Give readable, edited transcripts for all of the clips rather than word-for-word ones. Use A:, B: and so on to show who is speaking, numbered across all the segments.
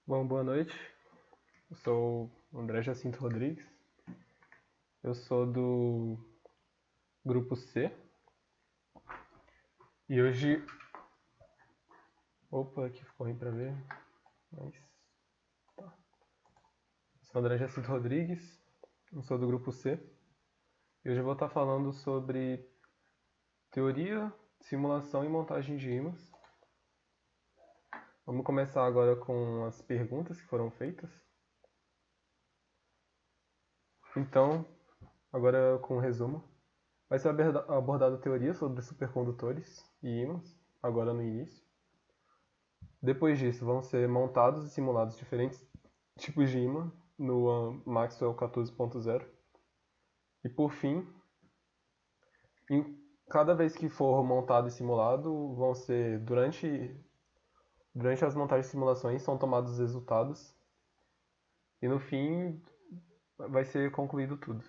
A: Bom, boa noite. Eu sou o André Jacinto Rodrigues. Eu sou do grupo C. E hoje. Opa, aqui ficou ruim pra ver. Mas. Tá. Sou o André Jacinto Rodrigues. Eu sou do grupo C. E hoje eu vou estar falando sobre teoria, simulação e montagem de ímãs. Vamos começar agora com as perguntas que foram feitas. Então, agora com o resumo. Vai ser abordada a teoria sobre supercondutores e ímãs, agora no início. Depois disso, vão ser montados e simulados diferentes tipos de ímã no Maxwell 14.0. E por fim, cada vez que for montado e simulado, vão ser durante as montagens e simulações são tomados os resultados e no fim vai ser concluído tudo.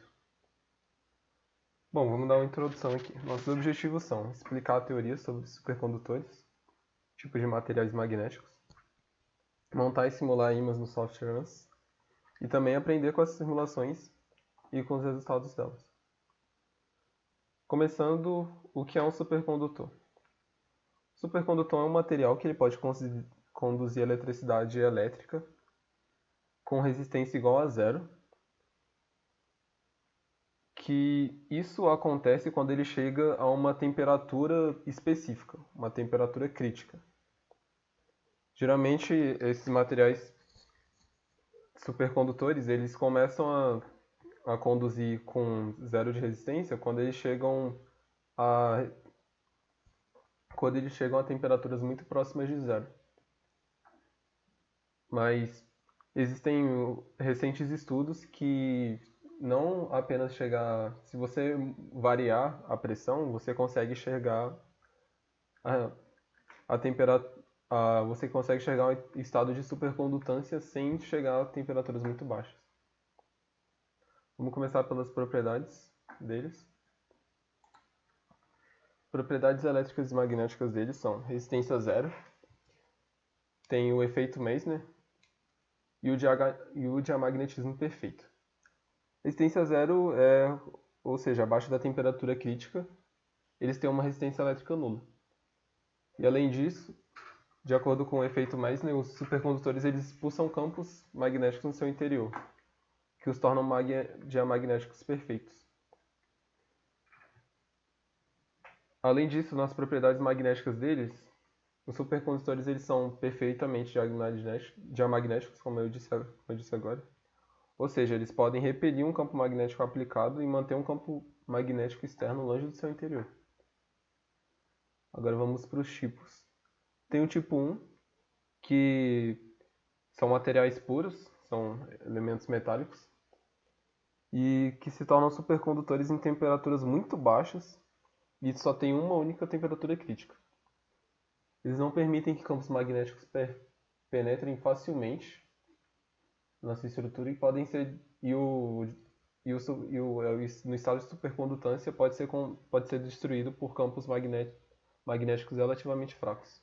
A: Bom, vamos dar uma introdução aqui. Nossos objetivos são explicar a teoria sobre supercondutores, tipos de materiais magnéticos, montar e simular ímãs no software ANSYS e também aprender com as simulações e com os resultados delas. Começando, o que é um supercondutor? O supercondutor é um material que ele pode conduzir eletricidade elétrica com resistência igual a zero, que isso acontece quando ele chega a uma temperatura específica, uma temperatura crítica. Geralmente, esses materiais supercondutores, eles começam a conduzir com zero de resistência quando eles chegam a temperaturas muito próximas de zero. Mas existem recentes estudos que não apenas chegar, se você variar a pressão, você consegue chegar a temperatura, você consegue chegar a estado de supercondutância sem chegar a temperaturas muito baixas. Vamos começar pelas propriedades deles. Propriedades elétricas e magnéticas deles são resistência zero, tem o efeito Meissner e o diamagnetismo perfeito. Resistência zero ou seja, abaixo da temperatura crítica, eles têm uma resistência elétrica nula. E além disso, de acordo com o efeito Meissner, os supercondutores eles expulsam campos magnéticos no seu interior, que os tornam diamagnéticos perfeitos. Além disso, nas propriedades magnéticas deles, os supercondutores eles são perfeitamente diamagnéticos, como eu disse agora. Ou seja, eles podem repelir um campo magnético aplicado e manter um campo magnético externo longe do seu interior. Agora vamos para os tipos. Tem o tipo 1, que são materiais puros, são elementos metálicos, e que se tornam supercondutores em temperaturas muito baixas e só tem uma única temperatura crítica. Eles não permitem que campos magnéticos penetrem facilmente na sua estrutura e podem ser no estado de supercondutância pode ser destruído por campos magnéticos relativamente fracos.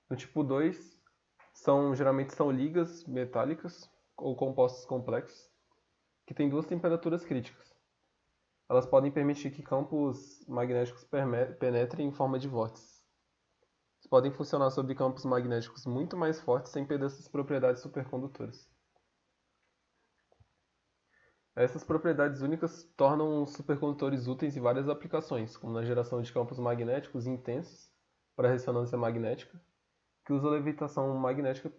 A: No tipo 2, geralmente são ligas metálicas ou compostos complexos que têm duas temperaturas críticas. Elas podem permitir que campos magnéticos penetrem em forma de vórtices. Eles podem funcionar sobre campos magnéticos muito mais fortes sem perder essas propriedades supercondutoras. Essas propriedades únicas tornam os supercondutores úteis em várias aplicações, como na geração de campos magnéticos intensos para ressonância magnética, que usam levitação magnética,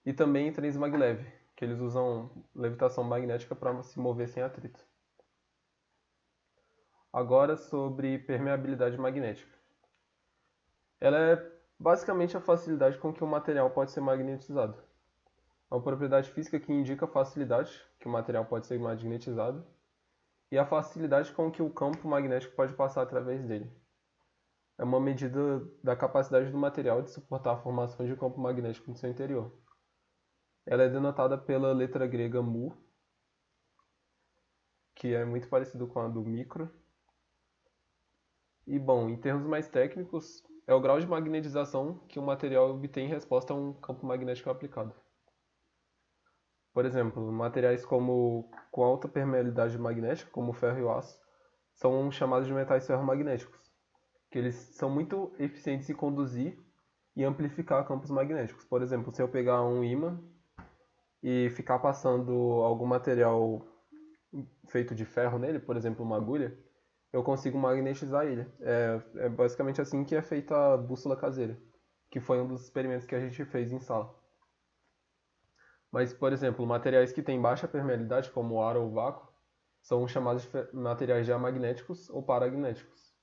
A: e também em trens maglev, que eles usam levitação magnética para se mover sem atrito. Agora sobre permeabilidade magnética. Ela é basicamente a facilidade com que um material pode ser magnetizado. É uma propriedade física que indica a facilidade que o material pode ser magnetizado e a facilidade com que o campo magnético pode passar através dele. É uma medida da capacidade do material de suportar a formação de um campo magnético no seu interior. Ela é denotada pela letra grega mu, que é muito parecido com a do micro. E bom, em termos mais técnicos, é o grau de magnetização que um material obtém em resposta a um campo magnético aplicado. Por exemplo, materiais com alta permeabilidade magnética, como o ferro e o aço, são chamados de metais ferromagnéticos, que eles são muito eficientes em conduzir e amplificar campos magnéticos. Por exemplo, se eu pegar um ímã e ficar passando algum material feito de ferro nele, por exemplo, uma agulha, eu consigo magnetizar ele. É basicamente assim que é feita a bússola caseira, que foi um dos experimentos que a gente fez em sala. Mas, por exemplo, materiais que têm baixa permeabilidade, como o ar ou o vácuo, são chamados de materiais diamagnéticos ou paramagnéticos,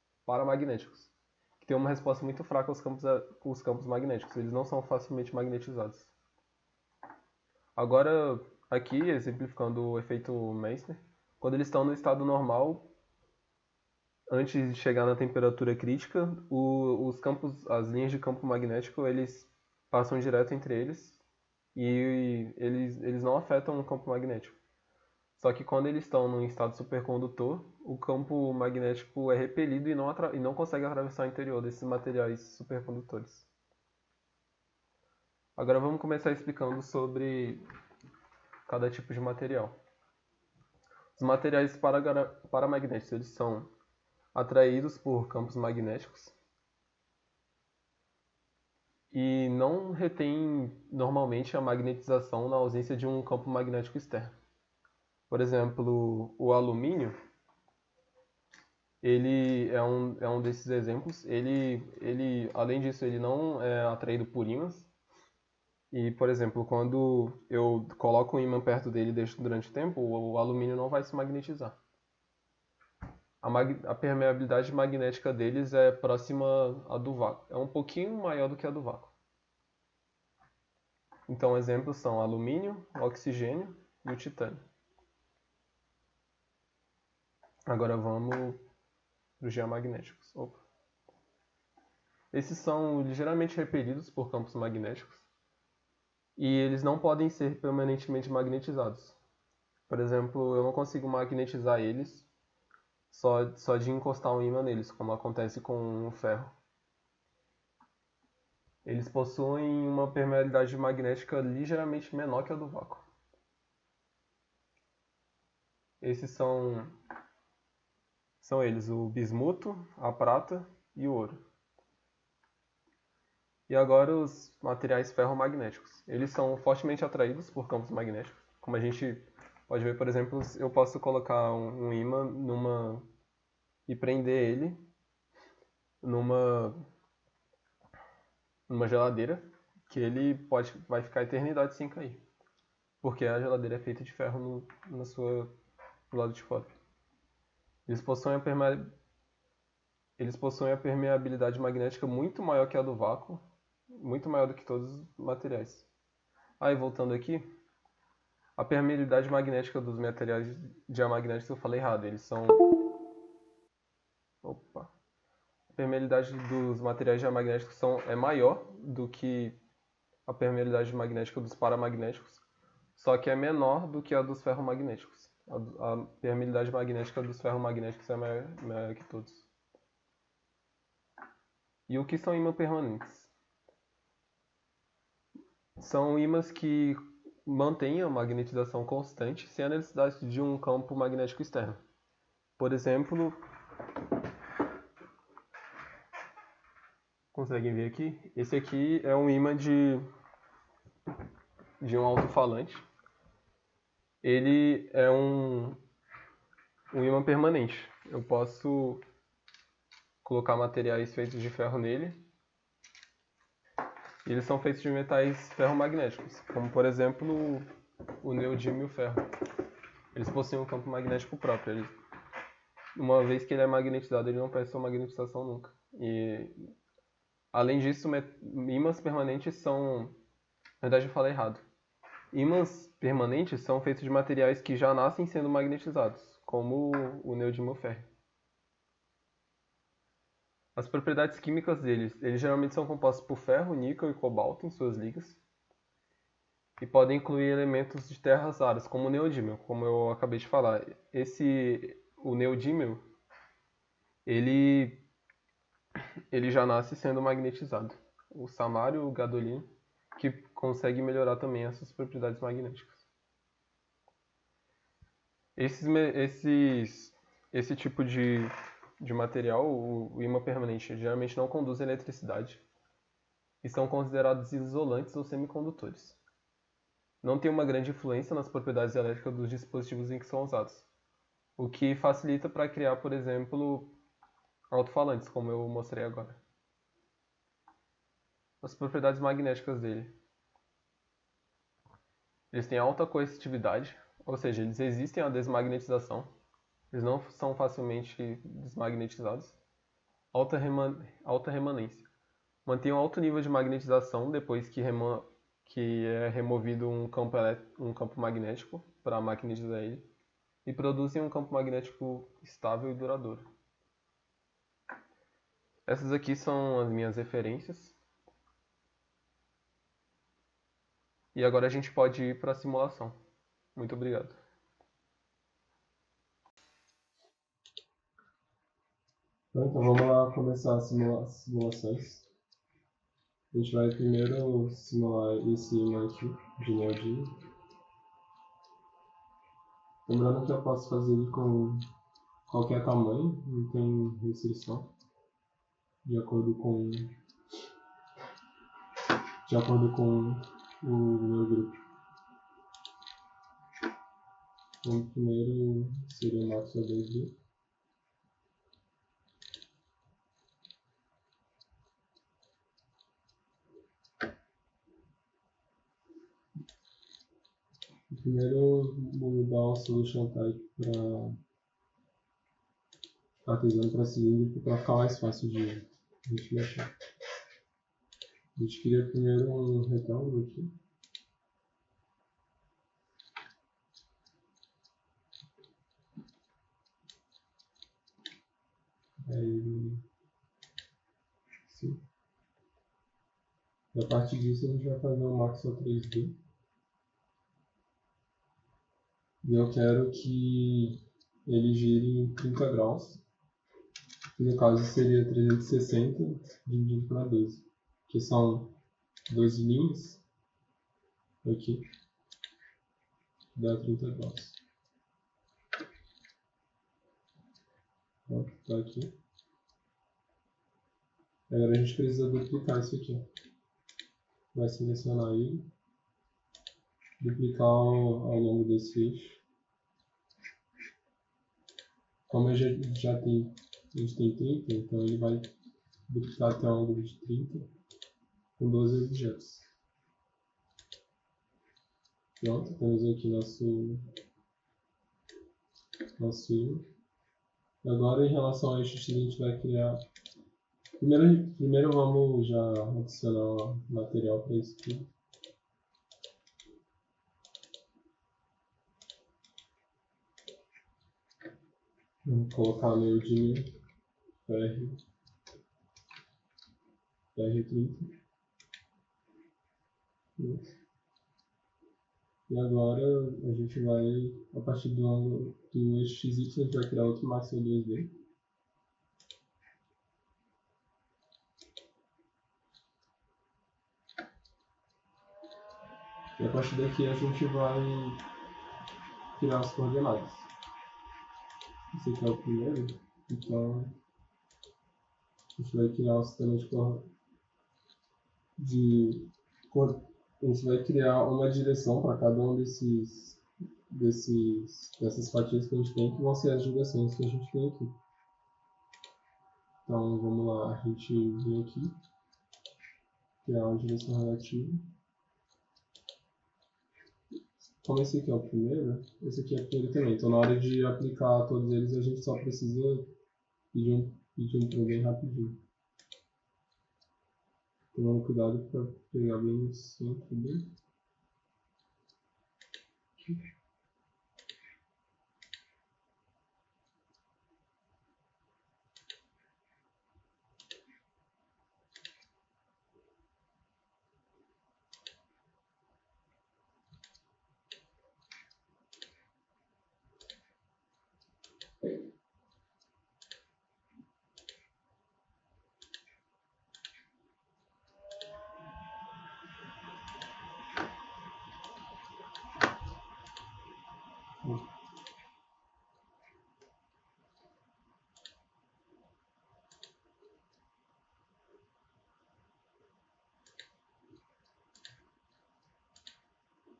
A: que têm uma resposta muito fraca aos campos magnéticos. Eles não são facilmente magnetizados. Agora, aqui, exemplificando o efeito Meissner, quando eles estão no estado normal, antes de chegar na temperatura crítica, as linhas de campo magnético, eles passam direto entre eles e eles não afetam o campo magnético. Só que quando eles estão num estado supercondutor, o campo magnético é repelido e não consegue atravessar o interior desses materiais supercondutores. Agora vamos começar explicando sobre cada tipo de material. Os materiais paramagnéticos, eles são atraídos por campos magnéticos e não retêm normalmente a magnetização na ausência de um campo magnético externo. Por exemplo, o alumínio, ele é um desses exemplos. Além disso, ele não é atraído por ímãs. E, por exemplo, quando eu coloco um ímã perto dele e deixo durante o tempo, o alumínio não vai se magnetizar. A permeabilidade magnética deles é próxima à do vácuo. É um pouquinho maior do que a do vácuo. Então, exemplos são alumínio, oxigênio e o titânio. Agora vamos para os geomagnéticos. Opa. Esses são ligeiramente repelidos por campos magnéticos e eles não podem ser permanentemente magnetizados. Por exemplo, eu não consigo magnetizar eles só de encostar um ímã neles, como acontece com o ferro. Eles possuem uma permeabilidade magnética ligeiramente menor que a do vácuo. Esses são eles, o bismuto, a prata e o ouro. E agora os materiais ferromagnéticos. Eles são fortemente atraídos por campos magnéticos. Como a gente pode ver, por exemplo, eu posso colocar um ímã e prender ele numa geladeira, que ele vai ficar a eternidade sem cair. Porque a geladeira é feita de ferro do lado de fora. Eles possuem a permeabilidade magnética muito maior que a do vácuo, muito maior do que todos os materiais. Aí, voltando aqui, a permeabilidade magnética dos materiais diamagnéticos eu falei errado, eles são... Opa! A permeabilidade dos materiais diamagnéticos é maior do que a permeabilidade magnética dos paramagnéticos, só que é menor do que a dos ferromagnéticos. A permeabilidade magnética dos ferromagnéticos é maior que todos. E o que são ímãs permanentes? São ímãs que mantêm a magnetização constante sem a necessidade de um campo magnético externo. Por exemplo, conseguem ver aqui? Esse aqui é um ímã de um alto-falante. Ele é um ímã permanente. Eu posso colocar materiais feitos de ferro nele. E eles são feitos de metais ferromagnéticos, como por exemplo o neodímio e o ferro. Eles possuem um campo magnético próprio. Uma vez que ele é magnetizado, ele não perde sua magnetização nunca. E além disso, ímãs permanentes são... Na verdade, eu falei errado. Ímãs permanentes são feitos de materiais que já nascem sendo magnetizados, como o neodímio e o ferro. As propriedades químicas deles, eles geralmente são compostos por ferro, níquel e cobalto em suas ligas. E podem incluir elementos de terras raras, como o neodímio, como eu acabei de falar. O neodímio, ele ele já nasce sendo magnetizado. O samário, o gadolínio, que consegue melhorar também essas propriedades magnéticas. Esse tipo de material, o ímã permanente, geralmente não conduz eletricidade e são considerados isolantes ou semicondutores. Não tem uma grande influência nas propriedades elétricas dos dispositivos em que são usados, o que facilita para criar, por exemplo, alto-falantes, como eu mostrei agora. As propriedades magnéticas dele. Eles têm alta coercitividade, ou seja, eles resistem à desmagnetização. Eles não são facilmente desmagnetizados. Alta remanência. Mantém um alto nível de magnetização depois que é removido um campo magnético para magnetizar ele. E produzem um campo magnético estável e duradouro. Essas aqui são as minhas referências. E agora a gente pode ir para a simulação. Muito obrigado.
B: Então vamos lá começar as simulações. A gente vai primeiro simular esse imã aqui, de neodímio. Lembrando que eu posso fazer ele com qualquer tamanho, não tem restrição, de acordo com o meu grupo. Então primeiro seria o Maxwell 2D. Primeiro vou mudar o solution type para cartesiano para cilíndrico para ficar mais fácil de a gente mexer. A gente cria primeiro um retângulo aqui. Aí, sim. E a partir disso a gente vai fazer o Maxwell 3D. E eu quero que ele gire em 30 graus. Que no caso seria 360 dividido para 12. Que são 12 linhas aqui. Que dá 30 graus. Pronto, tá aqui. Agora a gente precisa duplicar isso aqui. Vai selecionar ele. Duplicar ao longo desse eixo. Como a gente tem 30, então ele vai duplicar até um ângulo de 30 com 12 objetos. Pronto, temos aqui nosso imã. Agora em relação ao eixo X a gente vai criar. Primeiro vamos já adicionar material para isso aqui. Vamos colocar neodímio PR30. E agora a gente vai, a partir do ângulo do eixo XY, a gente vai criar outro Maxwell 2D. E a partir daqui a gente vai criar as coordenadas. Esse aqui é o primeiro, então a gente vai criar um sistema a gente vai criar uma direção para cada um dessas fatias que a gente tem, que vão ser as direções que a gente tem aqui. Então vamos lá, a gente vem aqui, criar uma direção relativa. Como esse aqui é o primeiro, esse aqui é o primeiro também. Então na hora de aplicar todos eles, a gente só precisa pedir um trem bem rapidinho. Tomando cuidado para pegar bem no centro dele.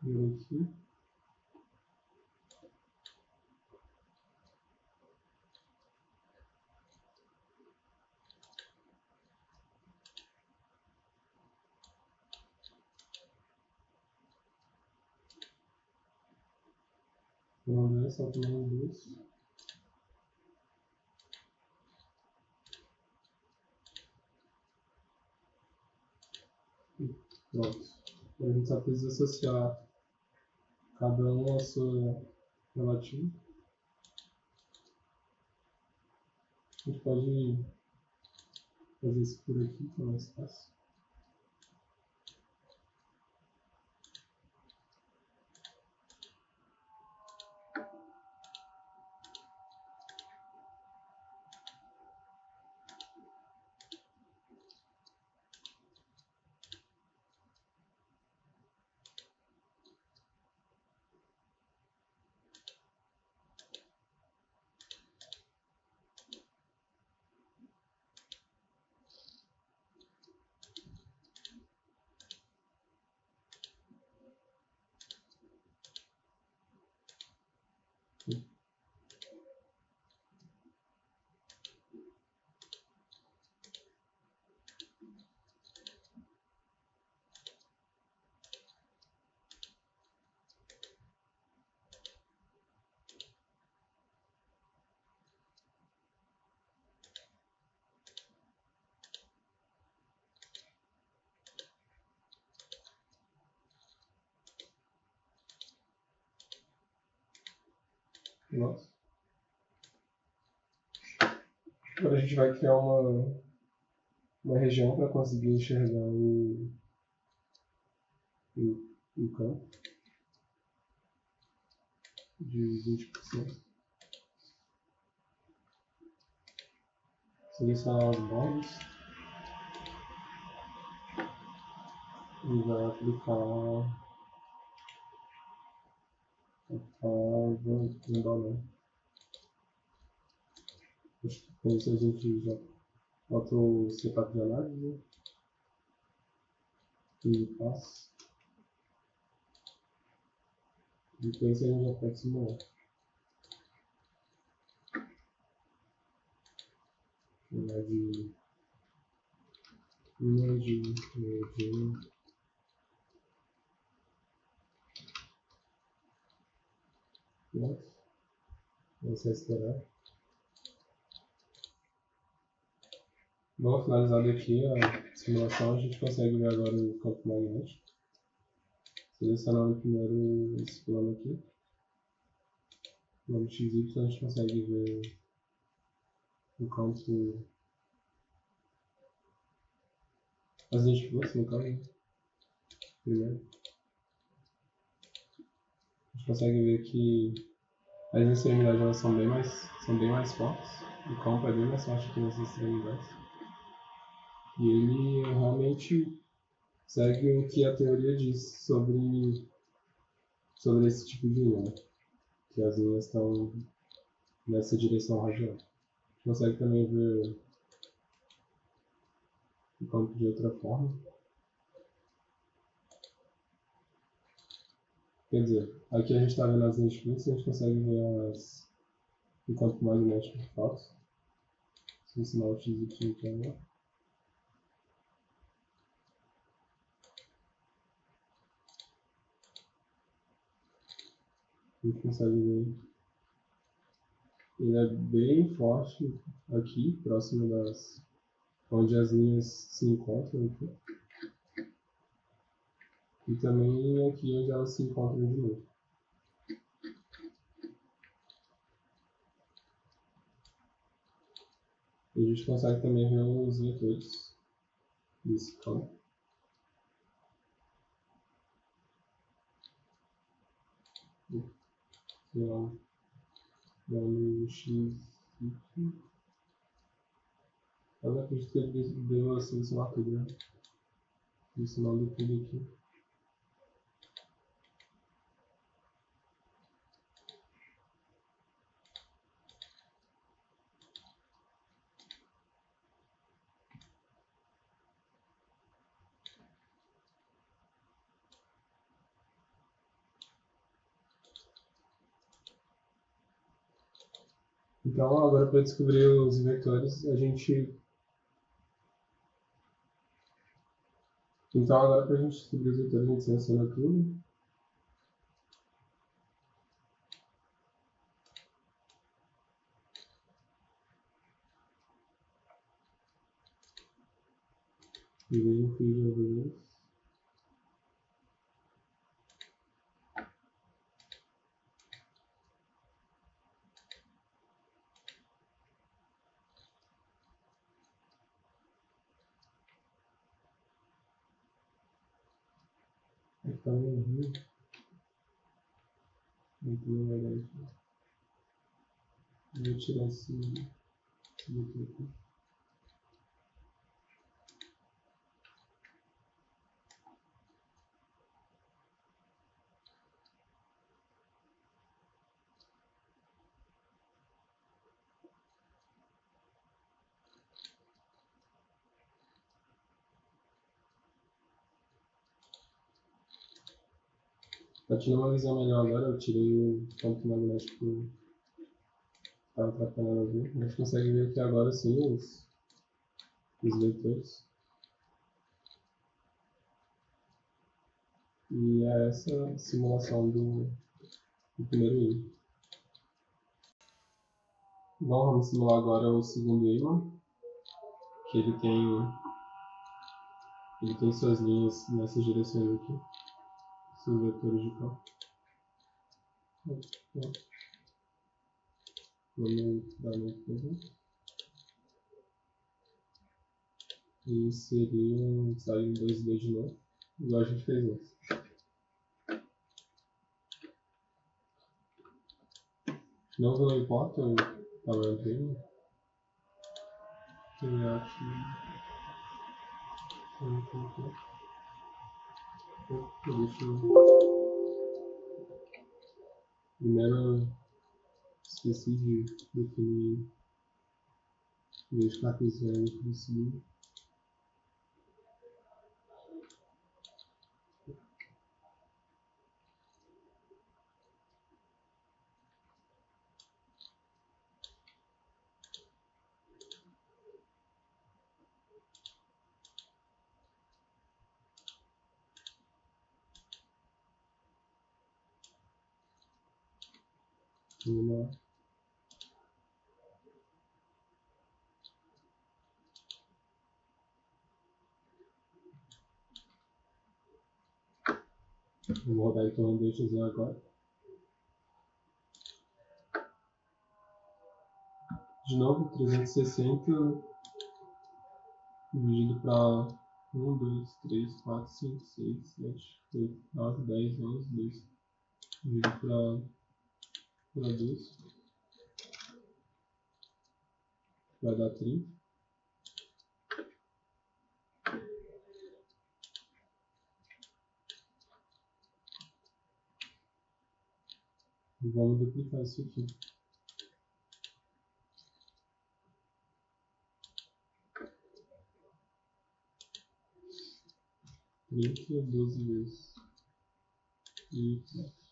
B: Vira aqui. Vamos ver, salta mais dois. Pronto. A gente só precisa associar cada um a sua relativa. A gente pode fazer isso por aqui, que é mais fácil. Nossa. Agora a gente vai criar uma região para conseguir enxergar o campo de 20%. Selecionar as bordas e vai aplicar não dá não. Acho que com isso a gente já bota o setup de análise e passa. Depois a gente já pode simular. De vamos esperar. Bom, finalizado aqui a simulação, a gente consegue ver agora o campo magnético. Selecionando primeiro esse plano aqui. No XY a gente consegue ver o campo. As identificações no caso, primeiro. A gente consegue ver que as extremidades elas são bem mais fortes. O campo é bem mais forte que nas extremidades. E ele realmente segue o que a teoria diz sobre esse tipo de linha, que as linhas estão nessa direção radial. A gente consegue também ver o campo de outra forma. Quer dizer, aqui a gente está vendo as linhas fixas, a gente consegue ver o campo magnético de fato. Se ensinar o XY aqui agora. A gente consegue ver. Ele é bem forte aqui, próximo onde as linhas se encontram aqui. E também aqui onde elas se encontram de novo. E a gente consegue também ver os vetores desse campo. Sei lá, no X. Eu acredito que ele deu a selecionar tudo, né? Selecionando tudo aqui. Então, agora para descobrir os vetores, Então, agora para a gente descobrir os vetores, a gente seleciona tudo. E vem no fio de overlays. Tá vendo? Então, agora vou tirar esse vetor aqui. Para tirar uma visão melhor agora, eu tirei o campo magnético que estava atrapalhando a ver. A gente consegue ver aqui agora sim os vetores. E é essa simulação do primeiro ímã. Bom, vamos simular agora o segundo ímã, que ele tem suas linhas nessas direções aqui, seus vetores de campo. Vamos dar uma coisa. E seria sair em 2D de novo, igual a gente fez antes. De novo, não importa o tamanho dele. Criar aqui. Deixa eu. Primeiro, esqueci de definir meus cartesianos por cima. Vamos lá. Vou rodar então o 2x agora. De novo, 360 dividido para 1, 2, 3, 4, 5, 6, 7, 8, 9, 10, 11, 2. Dividido para 2. Vai dar 30. E vamos duplicar isso aqui. 30, 12 vezes. E pronto.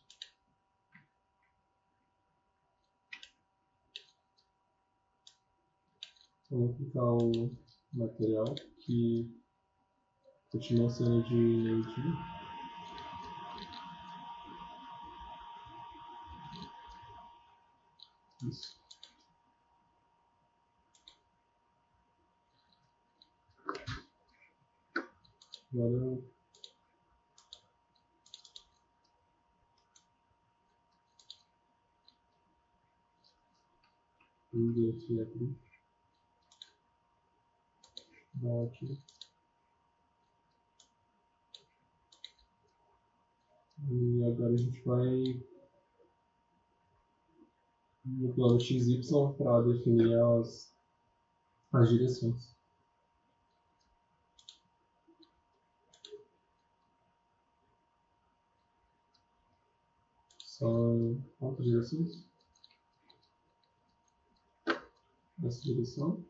B: Vamos aplicar o material que continua sendo de neodymium. Isso. Agora eu aqui abrir. Ótimo. E agora a gente vai no plano XY para definir as direções. São quantas direções? Essa direção.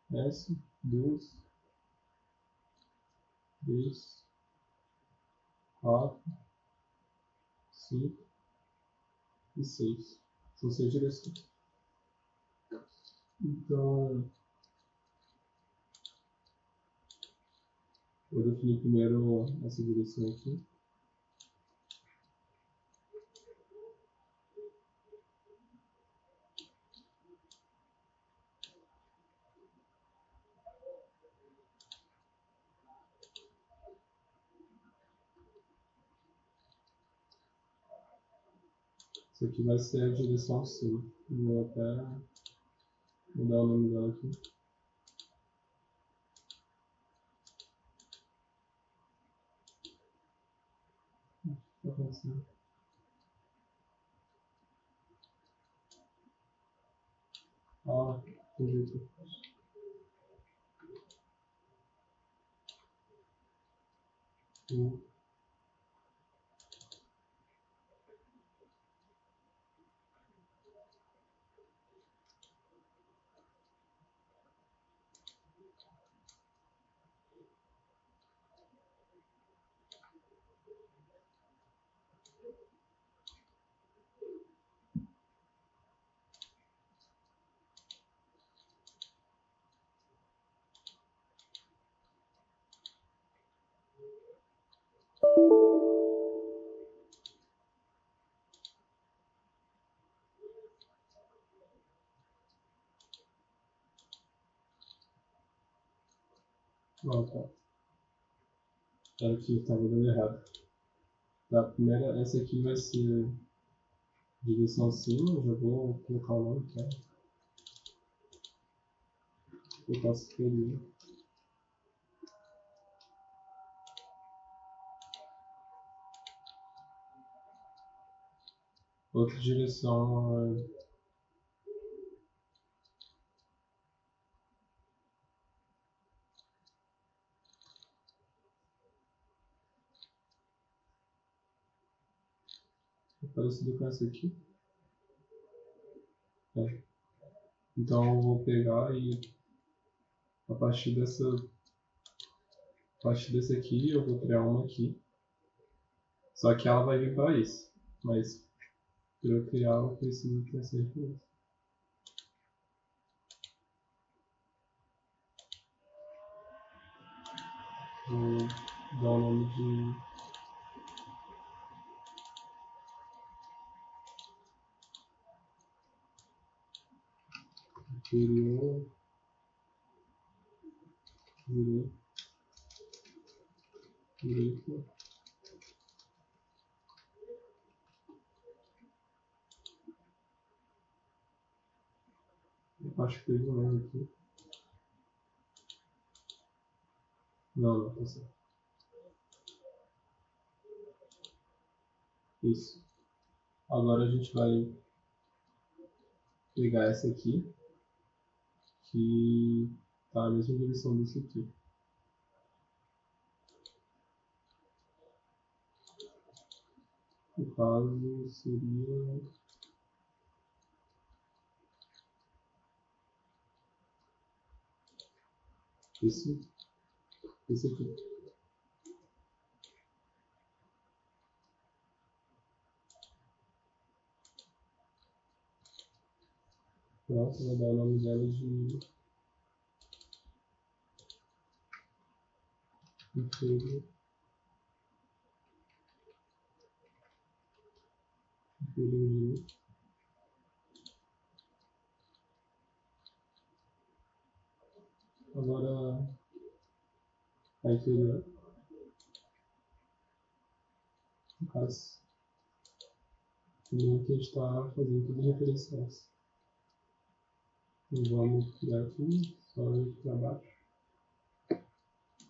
B: Essa, 2, 3, 4, 5 e 6. São 6 direções. Então, vou definir primeiro essa direção aqui. Isso aqui vai ser a direção sul. Vou até mudar o nome dela aqui. Tá acontecendo. Ah, entendi. Ah, tá. Era que eu estava dando errado. A primeira, essa aqui vai ser direção acima, eu já vou colocar o nome, tá? Eu posso escolher. Outra direção é parecida com essa aqui. É. Então eu vou pegar e a partir dessa aqui eu vou criar uma aqui. Só que ela vai vir para isso. Mas para eu criar eu preciso ter essa referência. Vou dar o nome de interior direito. Eu acho que teve um nome aqui. Não, tá certo. Isso. Agora a gente vai pegar essa aqui, que tá na mesma direção desse aqui. No caso, seria esse aqui. Pronto, vou dar o nome dela de inferior direito. Agora a inferior, no caso, que a gente está fazendo tudo referenciais. Então vamos criar aqui, só ir para baixo.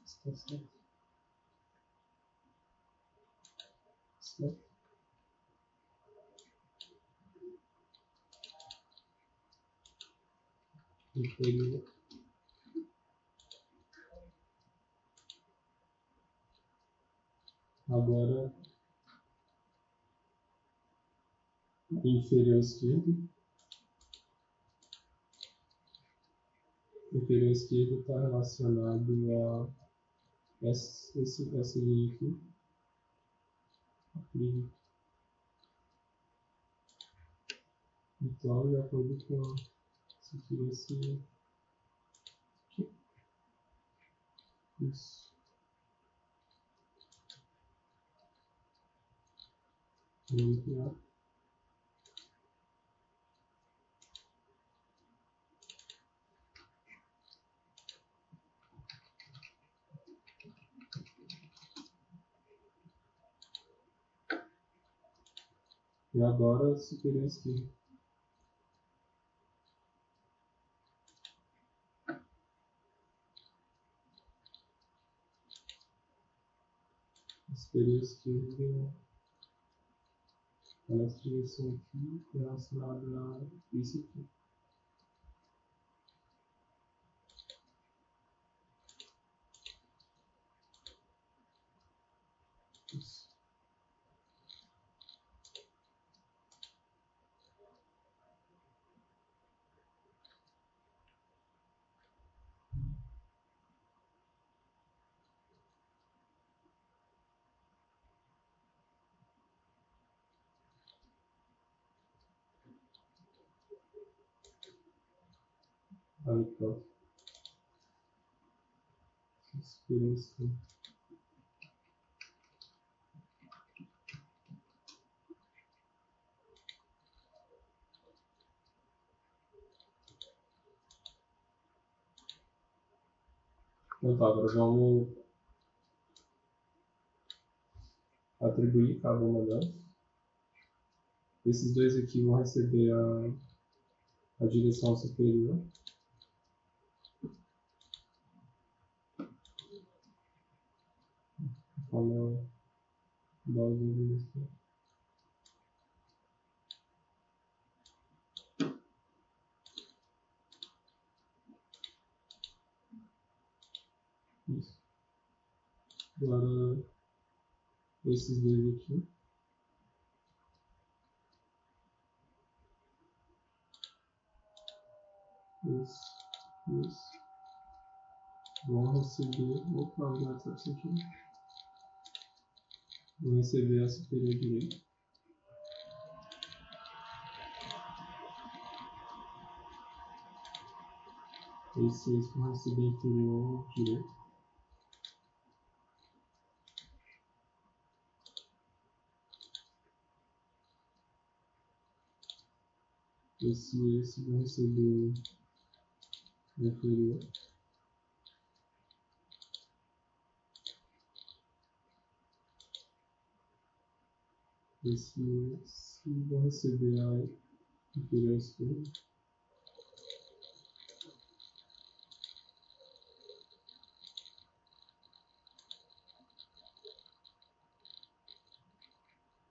B: Está certo. Certo. Inferior. Agora, inferior esquerdo. Inferior esquerdo está relacionado a essa linha aqui. Então, de acordo com Isso aqui vai ser aqui. Isso. Vou criar. E agora superior esquerdo. Superior esquerdo é nessa direção aqui, relacionada a isso aqui. Isso. Aí pronto. Superior esquerdo. Então tá, agora vamos atribuir cada uma delas. Esses dois aqui vão receber a direção superior. Como nós vamos aqui. Isso. Agora esses dois aqui. Isso. Vão receber. Opa, agora tá isso aqui. Vão receber a superior direita. Esses vão receber a inferior direita. Esse vão receber a inferior. Esse vão receber a inferior esquerda.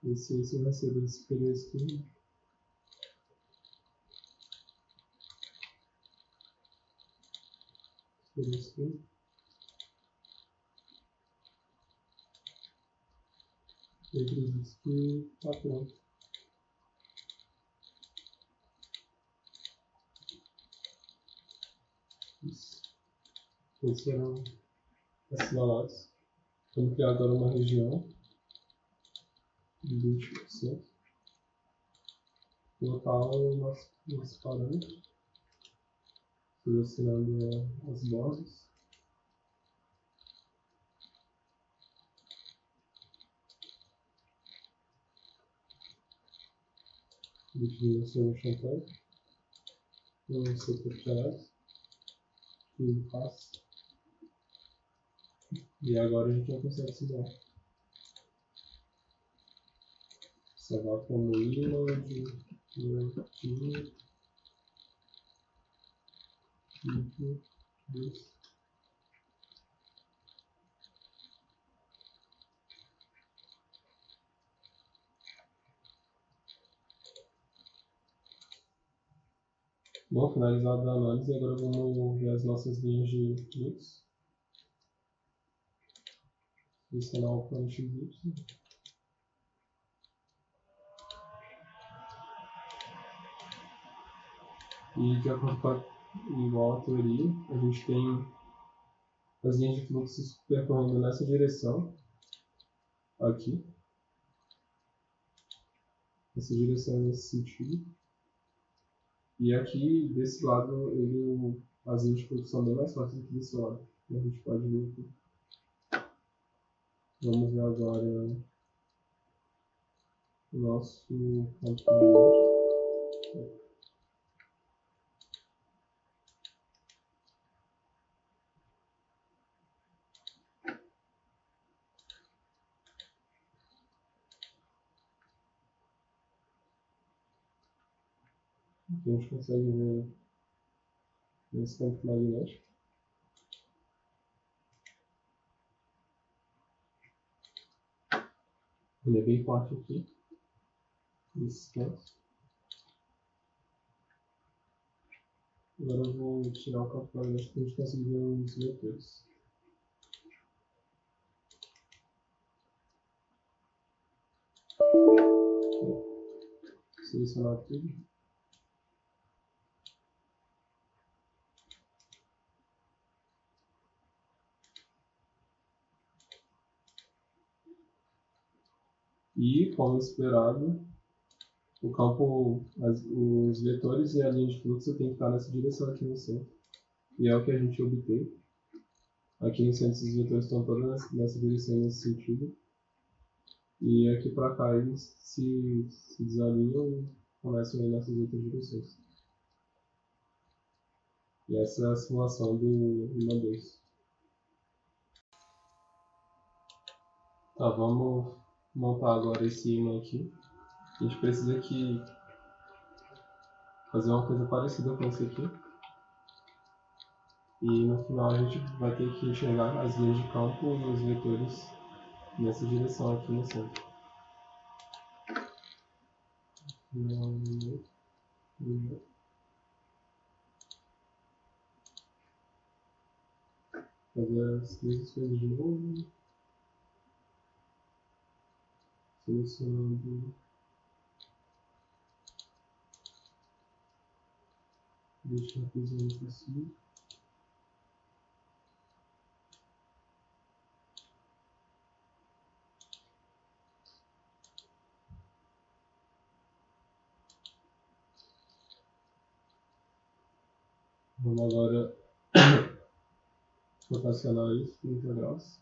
B: Esse vai receber a superior esquerda. Superior esquerda. Eu acredito que tá pronto. Isso. Eles serão assinalados. Vamos criar agora uma região de 20%. Colocar o nosso parâmetro, selecionando as bordas. Definição de chantagem. Vamos ser capturados. Tudo fácil. E agora a gente já consegue salvar. Salvar como image, curativo, isso. Bom, finalizada a análise, agora vamos ver as nossas linhas de fluxo. Selecionar o plano XY. E de acordo com igual a teoria, a gente tem as linhas de fluxo percorrendo nessa direção, aqui. Essa direção é nesse sentido. E aqui, desse lado, as linhas de produção são bem mais fáceis do que desse lado. A gente pode ver aqui. Vamos ver agora o nosso campo magnético. Aqui a gente consegue ver esse campo magnético. Ele é bem forte aqui, nesses pontos. Agora eu vou tirar o campo magnético para a gente conseguir ver os vetores. Selecionar tudo. E, como esperado, os vetores e a linha de fluxo tem que estar nessa direção aqui no centro. E é o que a gente obtém. Aqui no centro esses vetores estão todos nessa direção, nesse sentido. E aqui para cá eles se desalinham e começam a ir nessas outras direções. E essa é a simulação do imã 2. Tá, vamos montar agora esse imã aqui. A gente precisa aqui fazer uma coisa parecida com esse aqui. E no final a gente vai ter que enxergar as linhas de campo e os vetores nessa direção aqui no centro. Fazer as três coisas de novo. Selecionando. Deixar a coisinha assim. Vamos agora rotacionar isso 30 graus.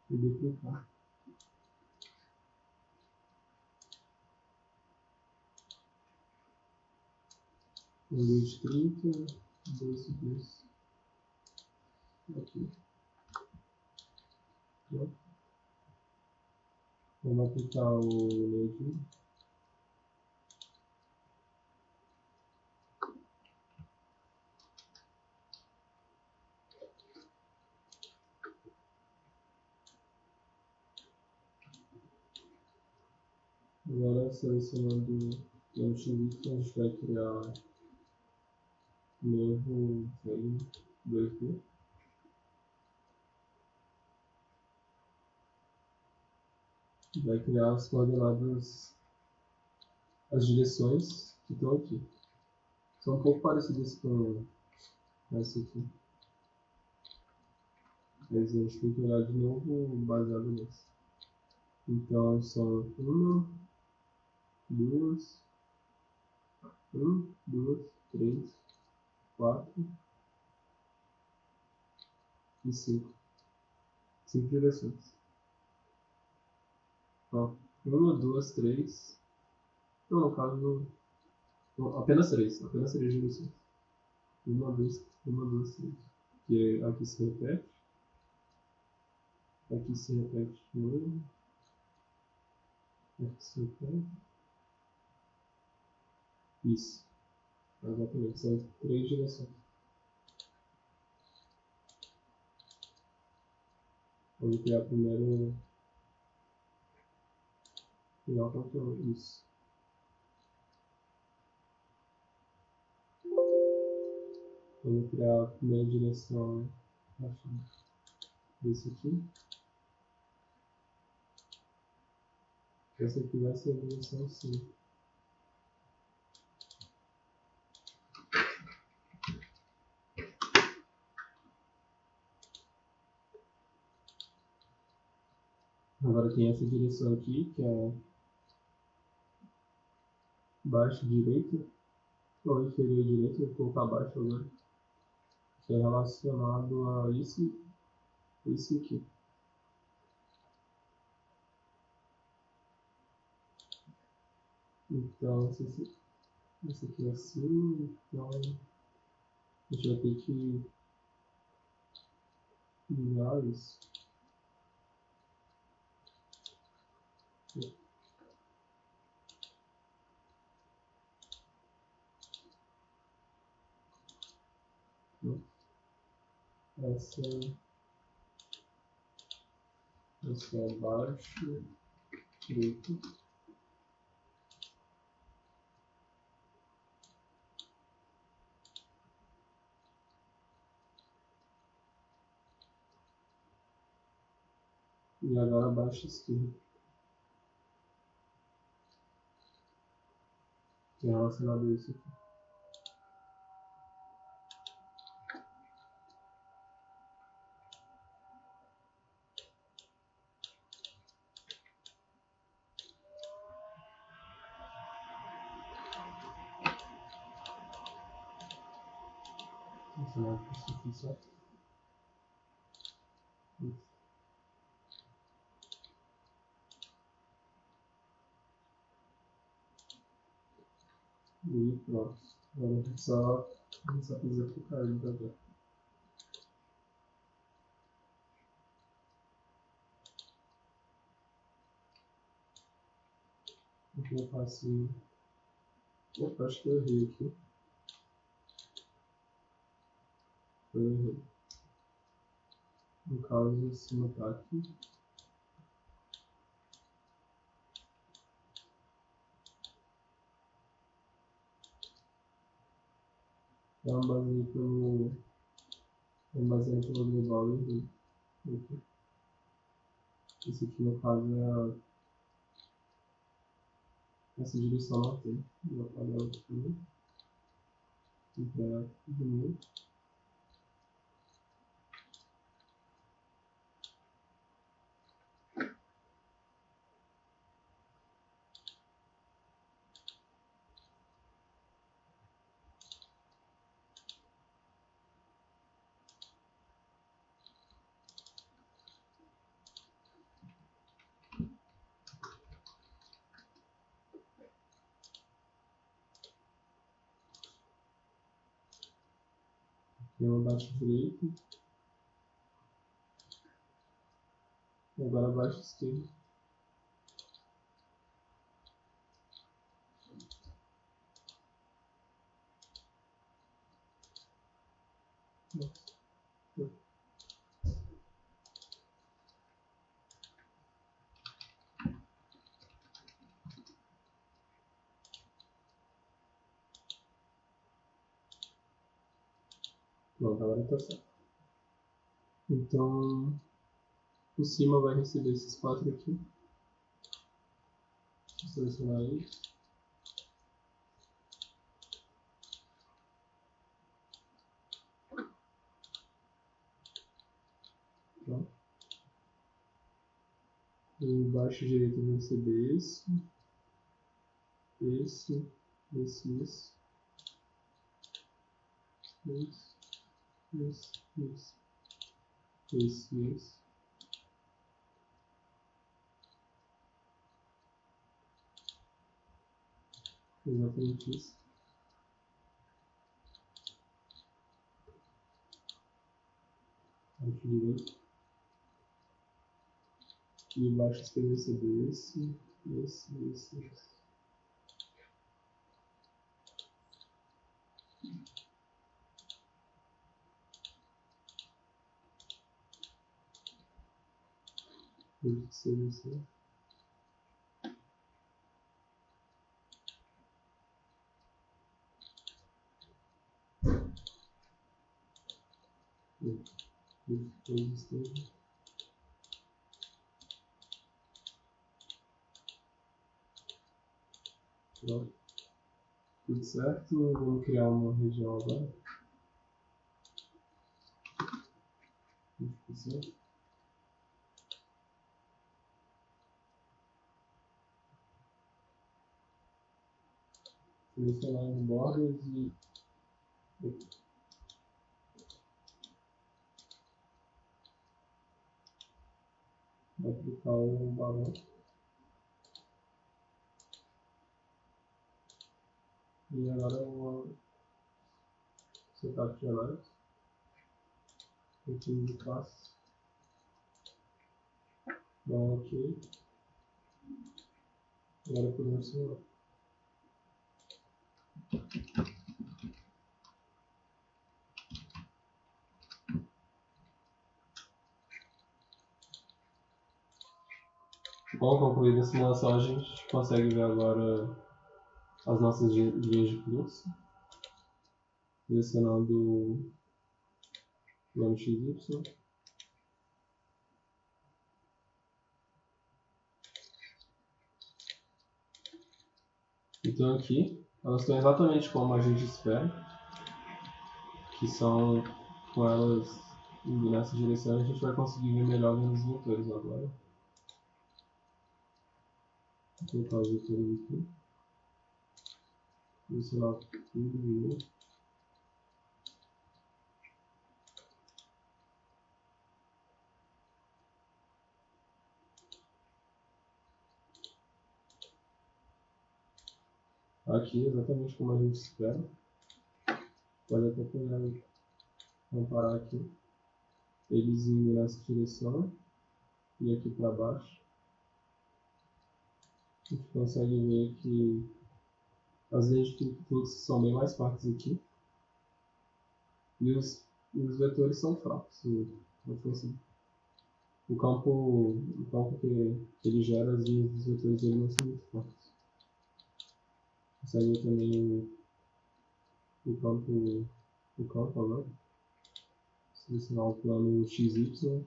B: E duplicar. Um de 30, 2. Aqui. Pronto. Vamos aplicar o LED. Agora selecionando o anti-lift, a gente vai criar um novo frame 2D. Vai criar as coordenadas, as direções que estão aqui. São um pouco parecidas com essa aqui. Mas a gente tem que olhar de novo baseado nessa. Então são 2, 3, 4 e 5. 5 direções. Ó, 2, 3. Não, no caso, apenas 3. Apenas 3 direções. 2, 3. Que aqui se repete. Aqui se repete de novo. Aqui se repete. Isso. Exatamente. São 3 direções. Vamos criar primeiro. Criar o controle. Isso. Vamos criar a primeira direção. Desse aqui. Essa aqui vai ser a direção 5. Agora tem essa direção aqui, que é baixo direita, ou inferior direito, vou colocar baixo agora, que é relacionado a esse aqui. Então, esse aqui é assim, então a gente vai ter que ligar isso. Essa é baixo direito. E agora baixo esquerdo. Que é relacionado a isso aqui. Relacionado com isso aqui, certo? Isso. E pronto. Agora a gente só precisa executar ele agora. Vou colocar assim. Opa, acho que eu errei aqui. Eu errei. No caso, em cima tá aqui. Eu baseei pelo global e errei. Aqui. Esse aqui, no caso, essa direção não tem. Vou apagar aqui. Entregar aqui de novo. Tem uma baixo direito. E agora baixo esquerdo. Pronto, agora tá certo. Então, por cima vai receber esses 4 aqui. Deixa eu selecionar isso. Pronto. E embaixo direito vai receber esse, esse, esse. Exatamente isso. Baixo direito. E embaixo esquerdo vai receber esse. Esse. Pronto. Tudo certo? Vamos criar uma região agora. Tudo certo? selecionar os bordas e aplicar o balão. E agora eu vou setar de análise. Aqui de classe. Dá um OK. Agora podemos simular. Bom, concluída a simulação, a gente consegue ver agora as nossas linhas de fluxo. Selecionando o plano XY. Então aqui, elas estão exatamente como a gente espera, que são com elas indo nessa direção, a gente vai conseguir ver melhor nos vetores agora. Vou colocar os vetores aqui. Selecionar tudo de novo. Aqui, exatamente como a gente espera. Pode até comparar aqui. Eles indo nessa direção e aqui para baixo. A gente consegue ver que as linhas de fluxo são bem mais fortes aqui. E os vetores são fracos. O campo que ele gera, as linhas dos vetores dele não são muito fortes. Consegue ver também o campo agora. Selecionar o plano XY.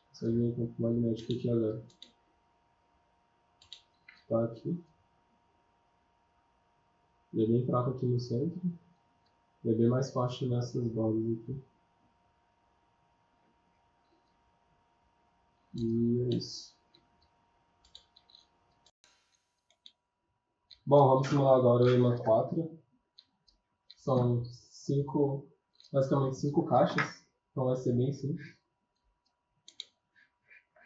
B: Consegue ver o campo magnético aqui agora. Está aqui. Ele é bem fraco aqui no centro. E é bem mais forte nessas bordas aqui. E é isso. Bom, vamos simular agora o EMA 4. São basicamente 5 caixas, então vai ser bem simples.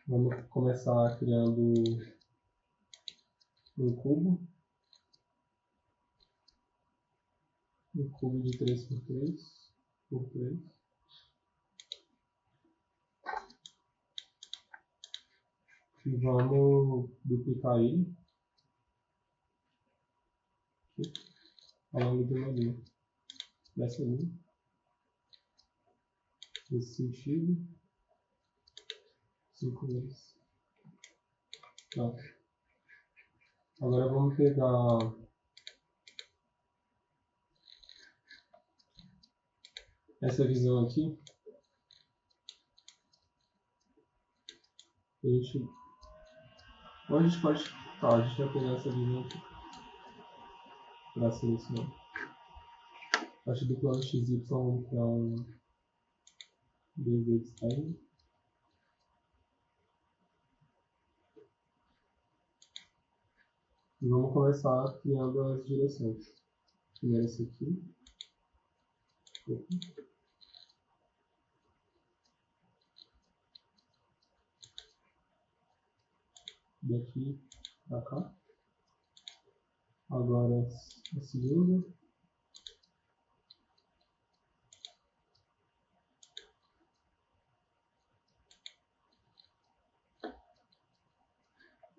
B: Vamos começar criando um cubo de 3×3 e vamos duplicar ele aqui, ao longo de uma linha, dessa linha, nesse sentido, 5 vezes. Tá. Agora vamos pegar essa visão aqui. A gente pode. Tá, a gente vai pegar essa visão aqui para selecionar. A partir do plano XY, vamos criar um DV externo. E vamos começar criando as direções. Primeiro esse aqui. Daqui para cá. Agora a segunda.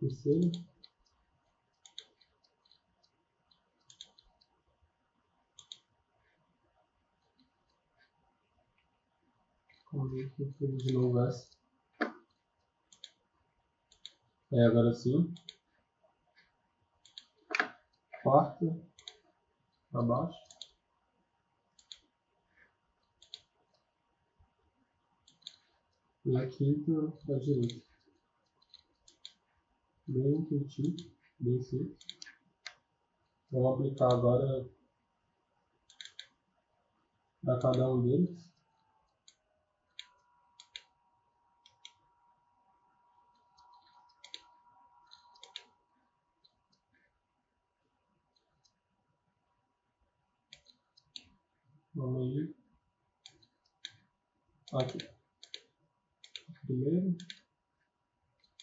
B: Terceira. Vamos ver aqui de novo essa. Agora sim. Quarta para baixo. E a quinta para a direita. Bem intuitivo, bem simples. Vamos aplicar agora para cada um deles. Vamos aí. Aqui. Primeiro.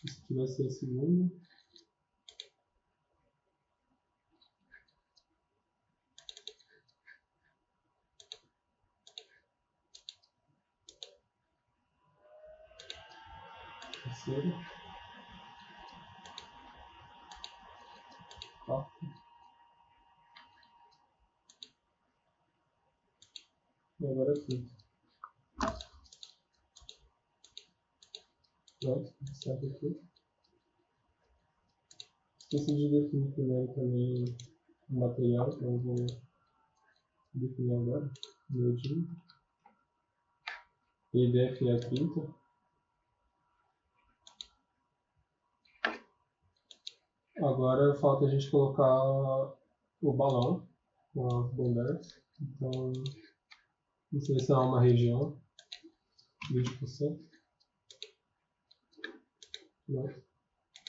B: Esse aqui vai ser a segunda. Terceira. Quarta. E agora a quinta. Pronto, certo aqui. Esqueci de definir primeiro também o material, então eu vou definir agora. Meu dia. EDF é a quinta. Agora falta a gente colocar o balão com as bandeiras. Então, vou selecionar uma região, 20%. Pronto.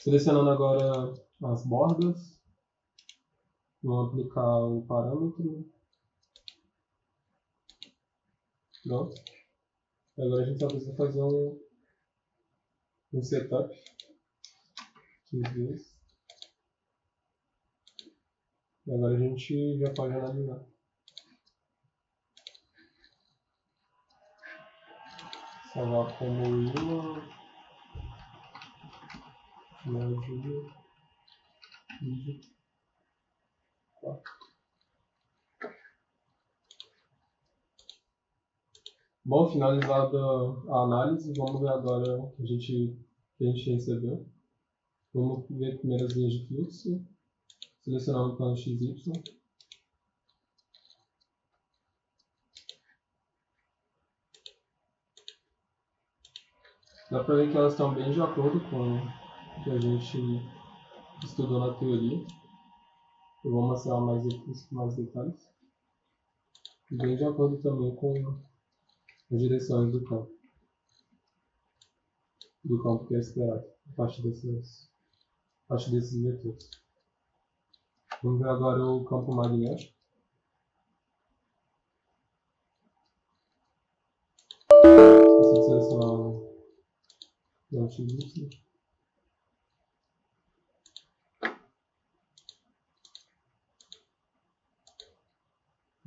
B: Selecionando agora as bordas. Vamos aplicar o parâmetro. Pronto. Agora a gente só precisa fazer um setup. 15 vezes. E agora a gente já pode analisar. Salvar como imã. Médio. Vídeo. 4. Bom, finalizada a análise, vamos ver agora o que a gente recebeu. Vamos ver primeiro as linhas de fluxo. Selecionar o plano XY. Dá para ver que elas estão bem de acordo com o que a gente estudou na teoria. Eu vou mostrar mais detalhes. E bem de acordo também com as direções do campo. Do campo que é esperado, a partir desses vetores. Vamos ver agora o campo magnético. Esqueci de selecionar o XY.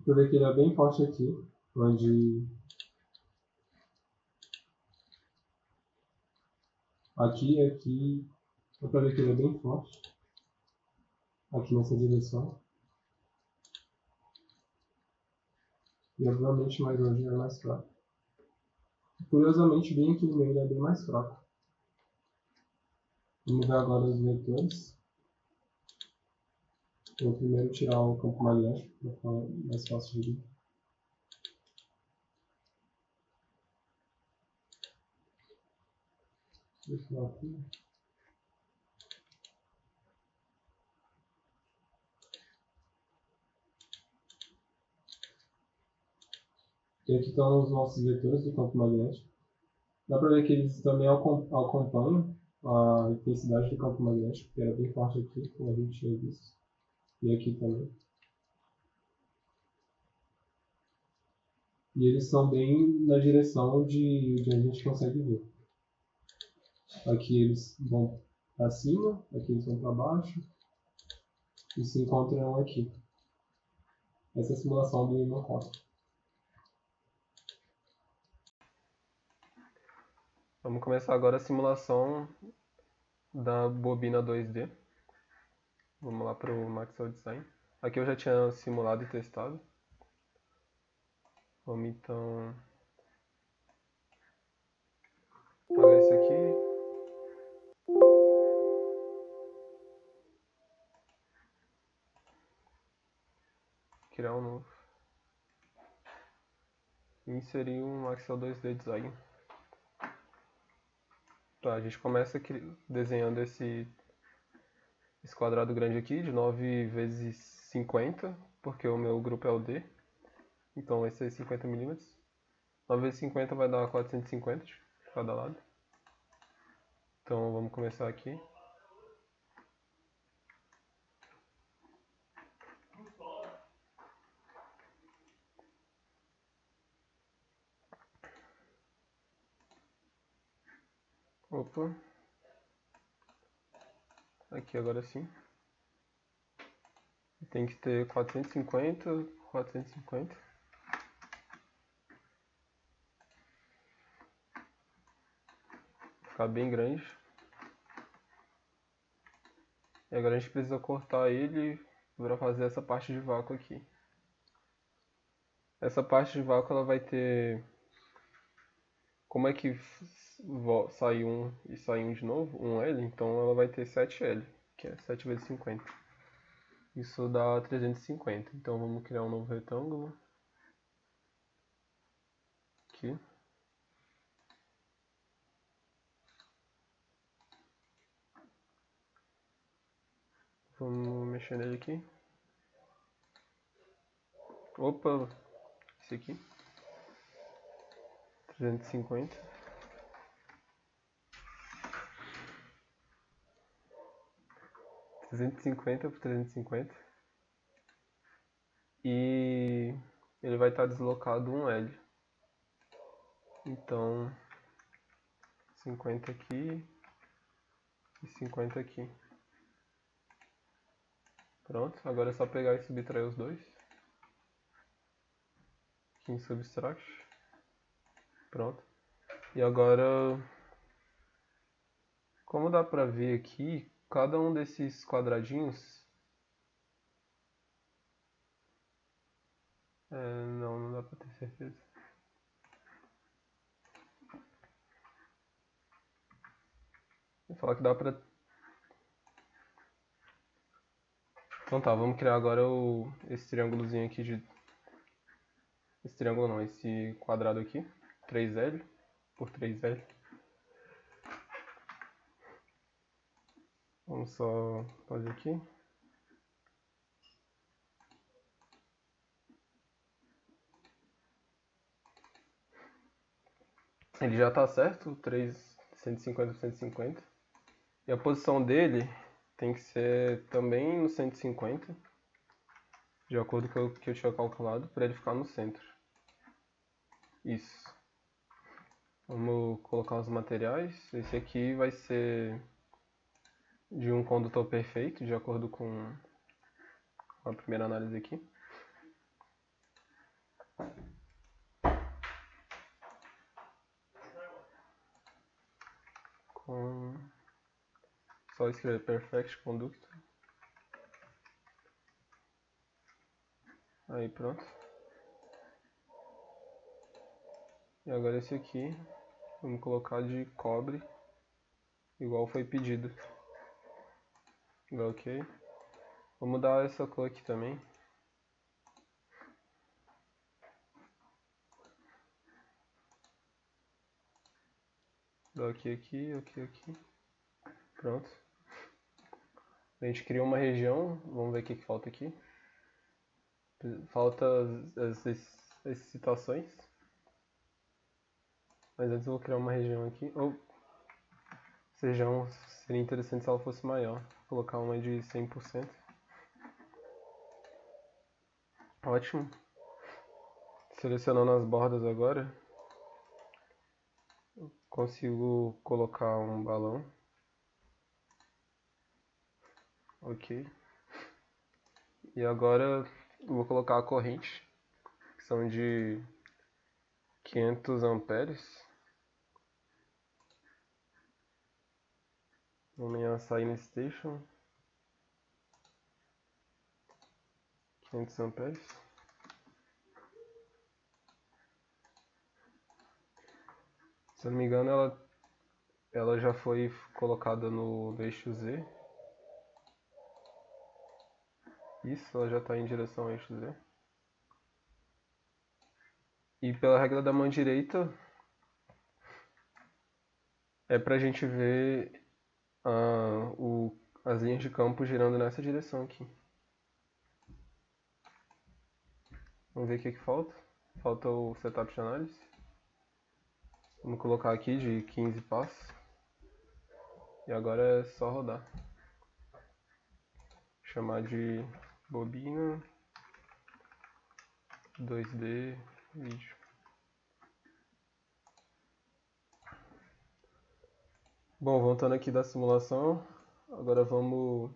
B: Vou ver que ele é bem forte aqui, onde aqui, dá para ver que ele é bem forte, aqui nessa direção. E obviamente mais longe é mais fraco. Curiosamente, bem aqui no meio ele é bem mais fraco. Vamos ver agora os vetores. Vou primeiro tirar o campo magnético, para ficar mais fácil de ver. Deixa eu aqui. E aqui estão os nossos vetores do campo magnético. Dá para ver que eles também acompanham a intensidade do campo magnético, que era bem forte aqui, como a gente tinha visto. E aqui também. E eles são bem na direção de a gente consegue ver. Aqui eles vão para cima, aqui eles vão para baixo. E se encontram aqui. Essa é a simulação do imã 4.
A: Vamos começar agora a simulação da bobina 2D. Vamos lá para o Maxwell Design. Aqui eu já tinha simulado e testado. Vamos então apagar isso aqui. Criar um novo. E inserir um Maxwell 2D Design. Tá, a gente começa aqui desenhando esse quadrado grande aqui de 9 vezes 50, porque o meu grupo é o D. Então vai ser 50 mm. 9 vezes 50 vai dar 450 de cada lado. Então vamos começar aqui. Opa. Aqui agora sim. Tem que ter 450, 450. Ficar bem grande. E agora a gente precisa cortar ele para fazer essa parte de vácuo aqui. Essa parte de vácuo ela vai ter... Como é que sai um e sai um de novo? Um L, então ela vai ter 7L, que é 7 vezes 50. Isso dá 350. Então vamos criar um novo retângulo. Aqui. Vamos mexer nele aqui. Opa, esse aqui. 350. 350 por 350. E ele vai estar deslocado um L. Então 50 aqui e 50 aqui. Pronto, agora é só pegar e subtrair os dois. Aqui em Subtract. Pronto. E agora, como dá pra ver aqui, cada um desses quadradinhos... não dá pra ter certeza. Vou falar que dá pra... Então tá, vamos criar agora esse triângulozinho aqui de... Esse triângulo não, esse quadrado aqui. 3L por 3L. Vamos só fazer aqui. Ele já está certo, 150 por 150. E a posição dele tem que ser também no 150, de acordo com o que eu tinha calculado, para ele ficar no centro. Isso. Vamos colocar os materiais. Esse aqui vai ser de um condutor perfeito, de acordo com a primeira análise aqui. Só escrever Perfect Conductor. Aí pronto. E agora esse aqui, vamos colocar de cobre, igual foi pedido. Ok. Vamos dar essa cor aqui também. Dá ok aqui, ok aqui. Pronto. A gente criou uma região, vamos ver o que falta aqui. Falta as excitações. Mas antes eu vou criar uma região aqui. Região seria interessante se ela fosse maior. Vou colocar uma de 100%. Ótimo. Selecionando as bordas agora, consigo colocar um balão. Ok. E agora eu vou colocar a corrente, que são de 500 amperes. Vamos em Assign Station. 500 amperes. Se eu não me engano, ela já foi colocada no eixo Z. Isso, ela já está em direção ao eixo Z. E pela regra da mão direita, é para a gente ver as linhas de campo girando nessa direção aqui. Vamos ver o que falta. Falta o setup de análise. Vamos colocar aqui de 15 passos. E agora é só rodar. Chamar de bobina 2D vídeo. Bom, voltando aqui da simulação, agora vamos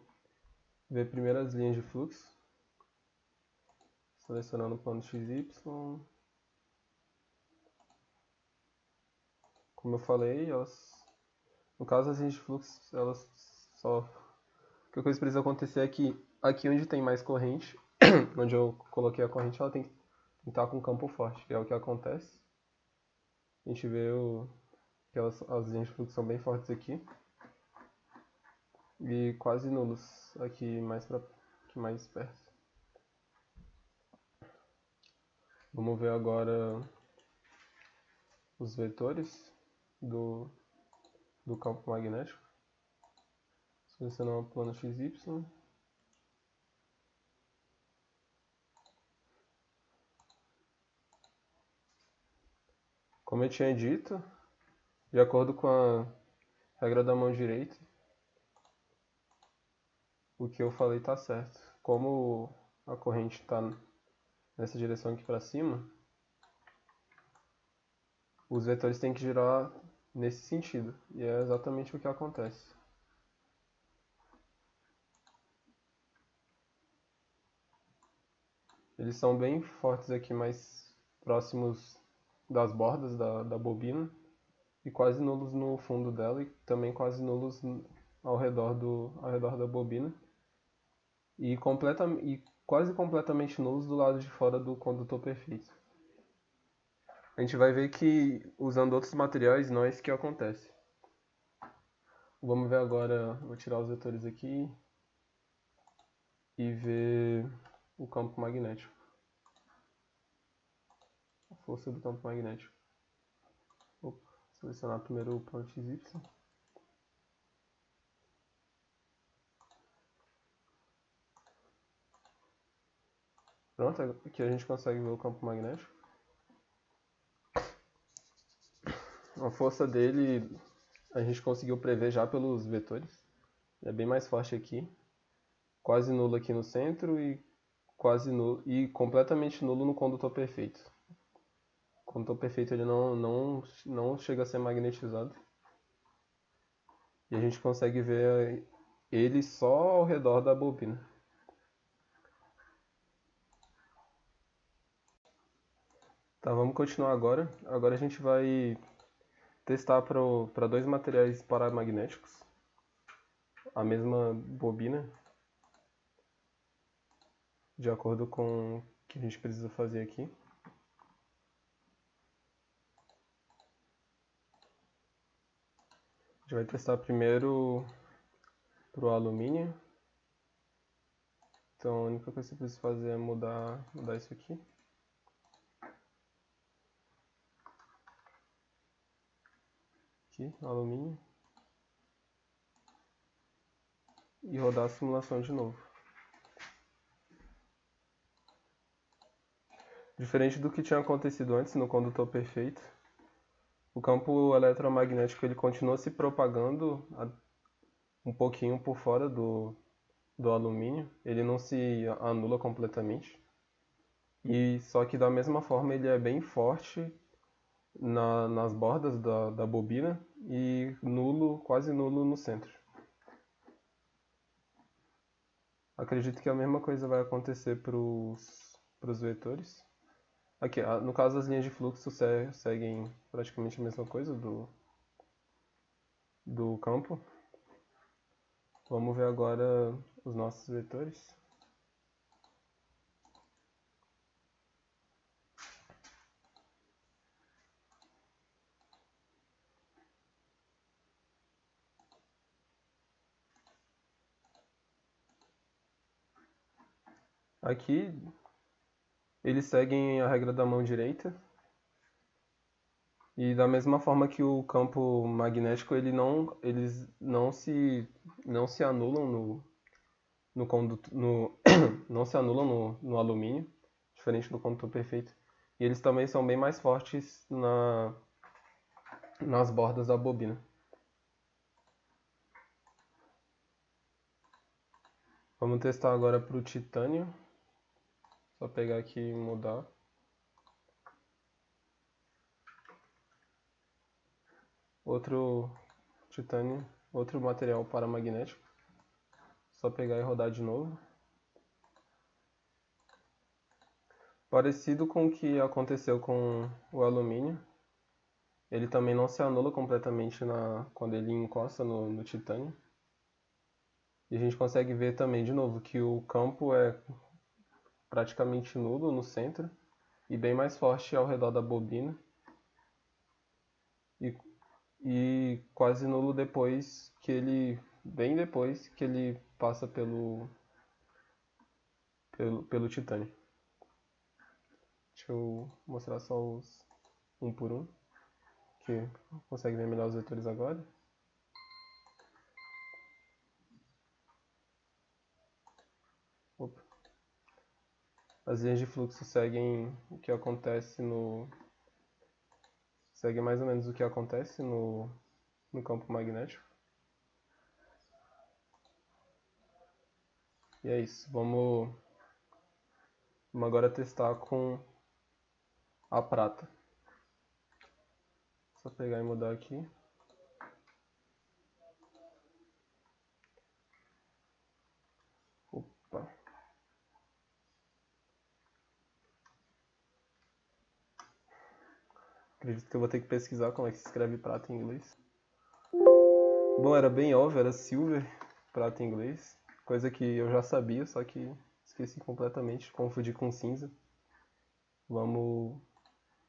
A: ver primeiro as linhas de fluxo. Selecionando o plano XY. Como eu falei, no caso as linhas de fluxo, elas só... A única coisa que precisa acontecer é que aqui onde tem mais corrente, onde eu coloquei a corrente, ela tem que estar com um campo forte, que é o que acontece. A gente vê que as linhas de fluxo são bem fortes aqui. E quase nulos aqui mais perto. Vamos ver agora os vetores do campo magnético. Selecionar o plano XY. Como eu tinha dito, de acordo com a regra da mão direita, o que eu falei está certo. Como a corrente está nessa direção aqui para cima, os vetores têm que girar nesse sentido. E é exatamente o que acontece. Eles são bem fortes aqui, mais próximos das bordas da bobina. E quase nulos no fundo dela e também quase nulos ao redor da bobina. E quase completamente nulos do lado de fora do condutor perfeito. A gente vai ver que usando outros materiais não é isso que acontece. Vamos ver agora, vou tirar os vetores aqui e ver o campo magnético. A força do campo magnético. Selecionar primeiro o plano XY. Pronto, aqui a gente consegue ver o campo magnético. A força dele a gente conseguiu prever já pelos vetores. É bem mais forte aqui. Quase nulo aqui no centro e quase nulo e completamente nulo no condutor perfeito. O condutor perfeito ele não chega a ser magnetizado. E a gente consegue ver ele só ao redor da bobina. Tá, vamos continuar agora. Agora a gente vai testar para dois materiais paramagnéticos. A mesma bobina. De acordo com o que a gente precisa fazer aqui. A gente vai testar primeiro para o alumínio. Então a única coisa que você precisa fazer é mudar isso aqui. Aqui, alumínio. E rodar a simulação de novo. Diferente do que tinha acontecido antes no condutor perfeito, o campo eletromagnético ele continua se propagando um pouquinho por fora do alumínio. Ele não se anula completamente. E só que da mesma forma ele é bem forte nas bordas da bobina e quase nulo no centro. Acredito que a mesma coisa vai acontecer para os vetores. Aqui, no caso as linhas de fluxo seguem praticamente a mesma coisa do campo. Vamos ver agora os nossos vetores. Aqui eles seguem a regra da mão direita. E da mesma forma que o campo magnético eles não se anulam não se anulam no alumínio, diferente do condutor perfeito. E eles também são bem mais fortes nas bordas da bobina. Vamos testar agora para o titânio. Só pegar aqui e mudar. titânio, outro material paramagnético. Só pegar e rodar de novo. Parecido com o que aconteceu com o alumínio. Ele também não se anula completamente quando ele encosta no titânio. E a gente consegue ver também, de novo, que o campo é praticamente nulo no centro e bem mais forte ao redor da bobina. E quase nulo bem depois que ele passa pelo titânio. Deixa eu mostrar só os um por um, que consegue ver melhor os vetores agora. Opa. As linhas de fluxo seguem o que acontece segue mais ou menos o que acontece no campo magnético. E é isso. Vamos agora testar com a prata. Só pegar e mudar aqui. Opa. Acredito que eu vou ter que pesquisar como é que se escreve prata em inglês. Bom, era bem óbvio, era silver, prata em inglês. Coisa que eu já sabia, só que esqueci completamente, confundi com cinza. Vamos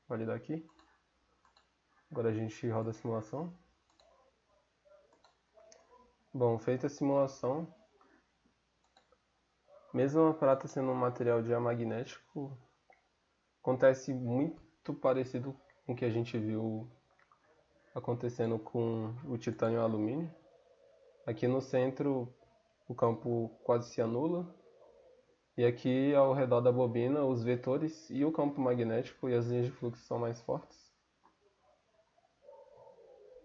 A: validar aqui. Agora a gente roda a simulação. Bom, feita a simulação, mesmo a prata sendo um material diamagnético, acontece muito parecido com o que a gente viu acontecendo com o titânio e o alumínio. Aqui no centro o campo quase se anula, e aqui ao redor da bobina os vetores e o campo magnético e as linhas de fluxo são mais fortes.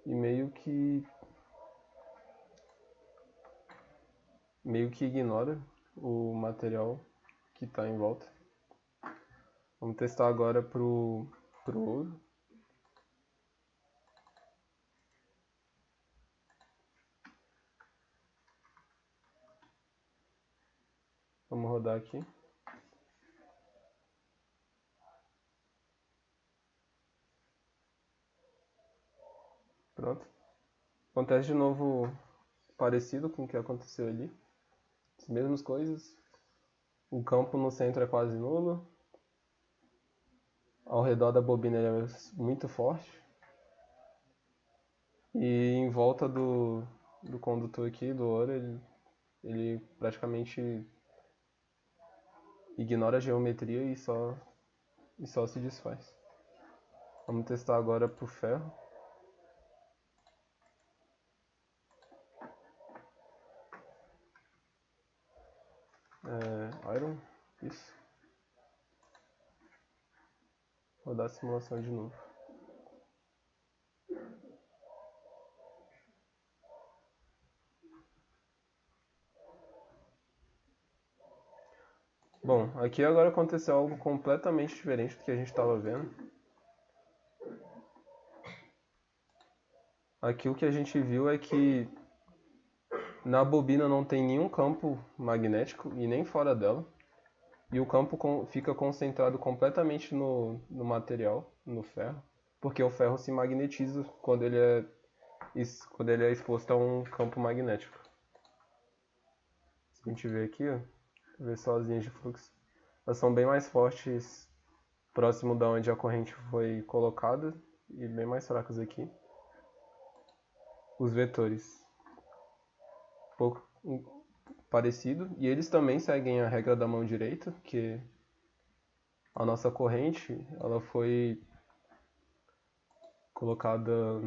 A: E meio que ignora o material que está em volta. Vamos testar agora pro ouro. Vamos rodar aqui. Pronto. Acontece de novo parecido com o que aconteceu ali. As mesmas coisas. O campo no centro é quase nulo. Ao redor da bobina ele é muito forte. E em volta do condutor aqui, do ouro, ele praticamente ignora a geometria e só se desfaz. Vamos testar agora pro ferro. Iron, isso. Vou dar a simulação de novo. Bom, aqui agora aconteceu algo completamente diferente do que a gente estava vendo. Aqui o que a gente viu é que na bobina não tem nenhum campo magnético e nem fora dela. E o campo fica concentrado completamente no material, no ferro, porque o ferro se magnetiza quando ele é exposto a um campo magnético. Se a gente ver aqui, ó, ver só as linhas de fluxo, elas são bem mais fortes próximo da onde a corrente foi colocada e bem mais fracas aqui. Os vetores, pouco parecido, e eles também seguem a regra da mão direita, que a nossa corrente ela foi colocada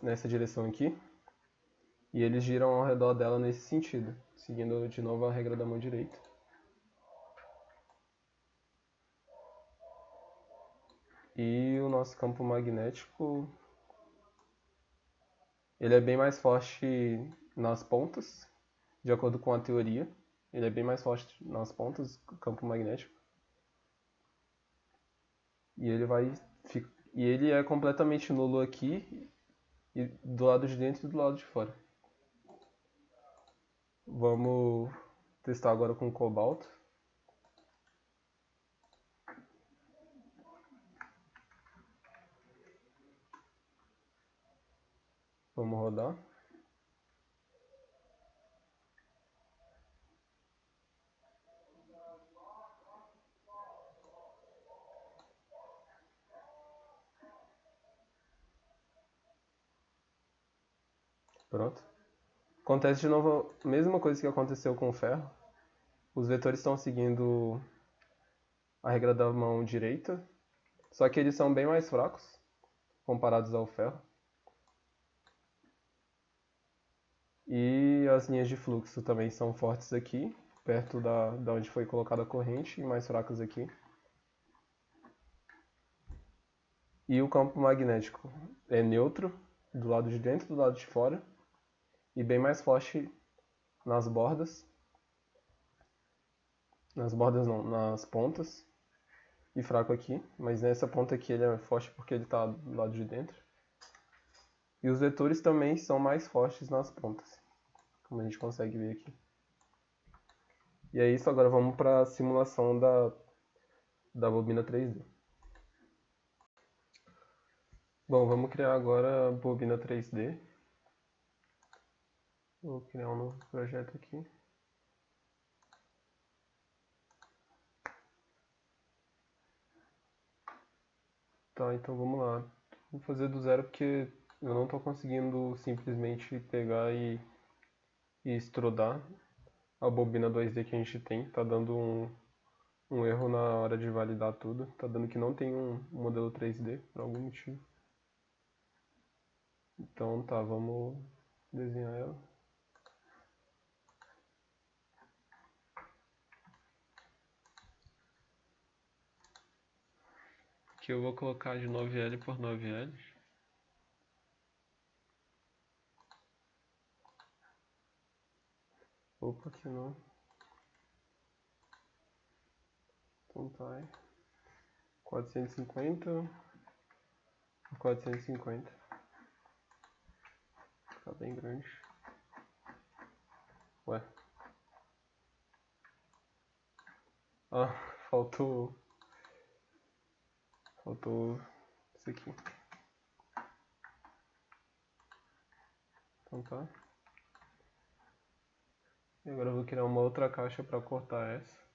A: nessa direção aqui, e eles giram ao redor dela nesse sentido, seguindo de novo a regra da mão direita. E o nosso campo magnético ele é bem mais forte nas pontas, de acordo com a teoria. Ele é bem mais forte nas pontas, o campo magnético. E ele é completamente nulo aqui E do lado de dentro e do lado de fora. Vamos testar agora com cobalto. Vamos rodar. Pronto. Acontece de novo a mesma coisa que aconteceu com o ferro. Os vetores estão seguindo a regra da mão direita, só que eles são bem mais fracos comparados ao ferro. E as linhas de fluxo também são fortes aqui, perto da onde foi colocada a corrente, e mais fracas aqui. E o campo magnético é neutro, do lado de dentro e do lado de fora, e bem mais forte nas bordas. Nas bordas não, nas pontas. E fraco aqui, mas nessa ponta aqui ele é forte porque ele está do lado de dentro. E os vetores também são mais fortes nas pontas, como a gente consegue ver aqui. E é isso, agora vamos para a simulação da bobina 3D. Bom, vamos criar agora a bobina 3D. Vou criar um novo projeto aqui. Tá, então vamos lá. Vou fazer do zero porque eu não estou conseguindo simplesmente pegar e extrudar a bobina 2D que a gente tem. Tá dando um erro na hora de validar tudo. Tá dando que não tem um modelo 3D por algum motivo. Então tá, vamos desenhar ela. Aqui eu vou colocar de 9L por 9L. Opa, aqui não. Então tá aí. 450 por 450. Tá bem grande. Ué. Ah, faltou isso aqui. Então tá. E agora eu vou criar uma outra caixa para cortar essa.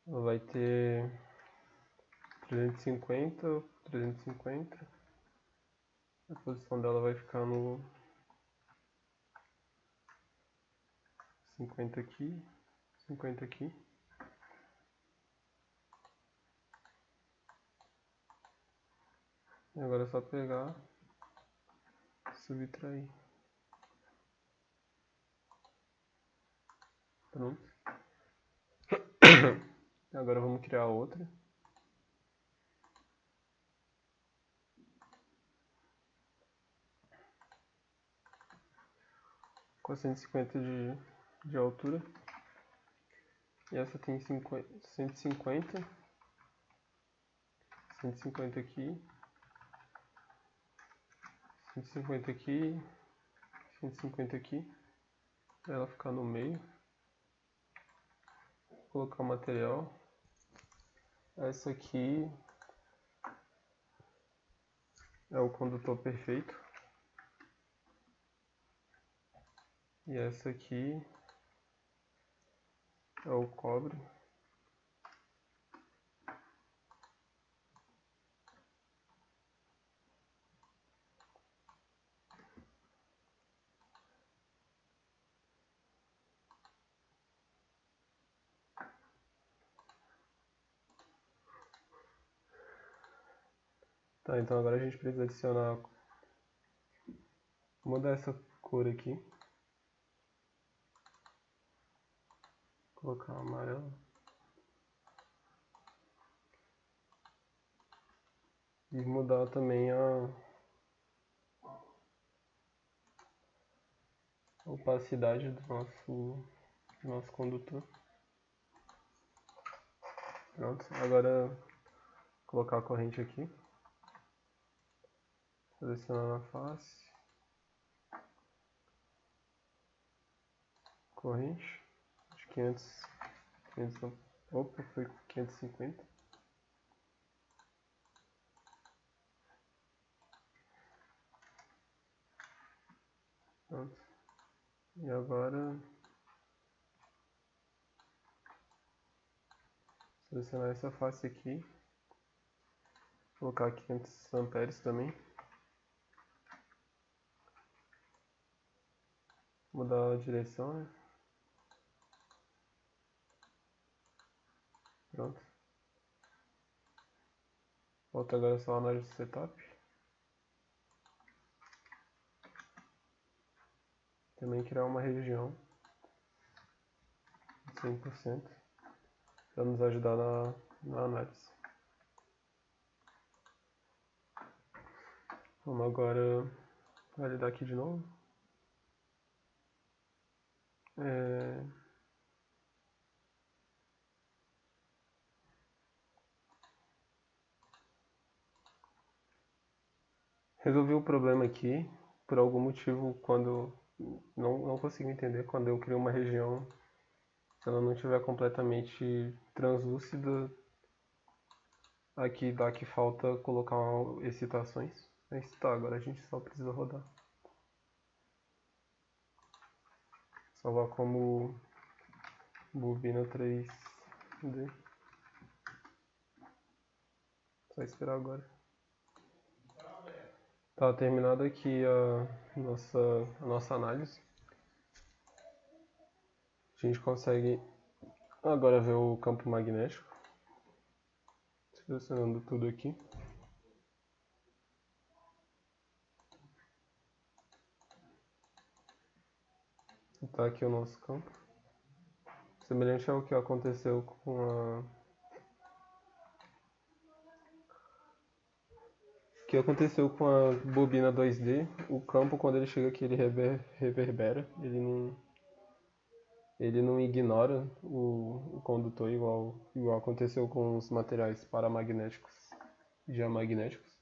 A: Ela vai ter 350, 350. A posição dela vai ficar no 50 aqui, 50 aqui. E agora é só pegar e subtrair. Pronto. Agora vamos criar outra. Com 150 de altura. E essa tem 150. 150 aqui. 150 aqui. 150 aqui. Para ela ficar no meio. Vou colocar o material. Essa aqui é o condutor perfeito. E essa aqui é o cobre. Tá, então agora a gente precisa adicionar, mudar essa cor aqui. colocar amarelo. E mudar também a opacidade do nosso condutor. Pronto, agora colocar a corrente aqui. Selecionar a face. Corrente. De 500. Opa, foi 550. Pronto. E agora selecionar essa face aqui. Colocar 500 amperes também. Mudar a direção, né? Pronto. Falta agora só a análise de setup. Também criar uma região de 100% para nos ajudar na análise. Vamos agora validar aqui de novo. Resolvi o problema aqui, por algum motivo, quando não consigo entender, quando eu crio uma região, se ela não estiver completamente translúcida, aqui dá que falta colocar excitações. Mas tá, agora a gente só precisa rodar. Salvar como bobina 3D. Só esperar agora. Tá terminado aqui a nossa análise. A gente consegue agora ver o campo magnético. Selecionando tudo aqui. Tá aqui o nosso campo. Semelhante ao que aconteceu com a... O que aconteceu com a bobina 2D, o campo quando ele chega aqui ele reverbera, ele não ignora o condutor igual aconteceu com os materiais paramagnéticos e diamagnéticos.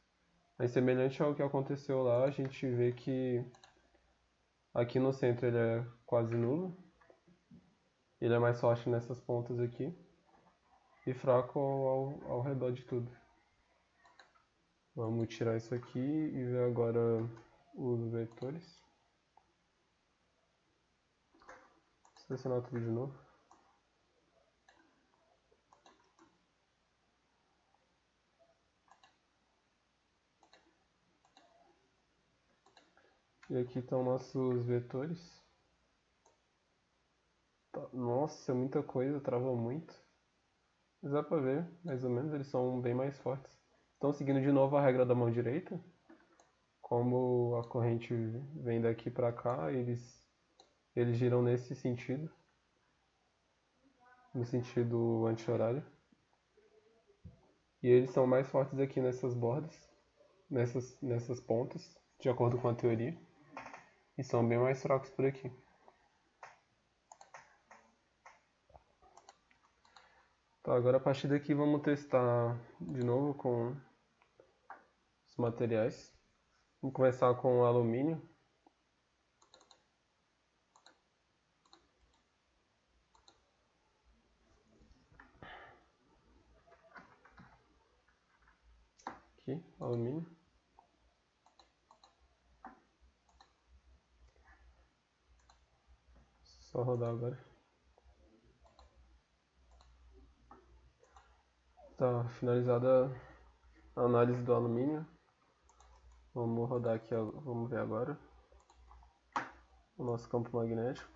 A: Mas semelhante ao que aconteceu lá, a gente vê que aqui no centro ele é quase nulo, ele é mais forte nessas pontas aqui e fraco ao redor de tudo. Vamos tirar isso aqui e ver agora os vetores. Selecionar tudo de novo. E aqui estão nossos vetores. Nossa, é muita coisa, trava muito. Mas dá pra ver, mais ou menos, eles são bem mais fortes. Estão seguindo de novo a regra da mão direita. Como a corrente vem daqui pra cá, eles giram nesse sentido. No sentido anti-horário. E eles são mais fortes aqui nessas bordas, nessas pontas, de acordo com a teoria. E são bem mais fracos por aqui. Tá, agora a partir daqui vamos testar de novo com os materiais. Vamos começar com o alumínio. Aqui, alumínio. Só rodar agora. Tá, finalizada a análise do alumínio. Vamos rodar aqui, vamos ver agora o nosso campo magnético.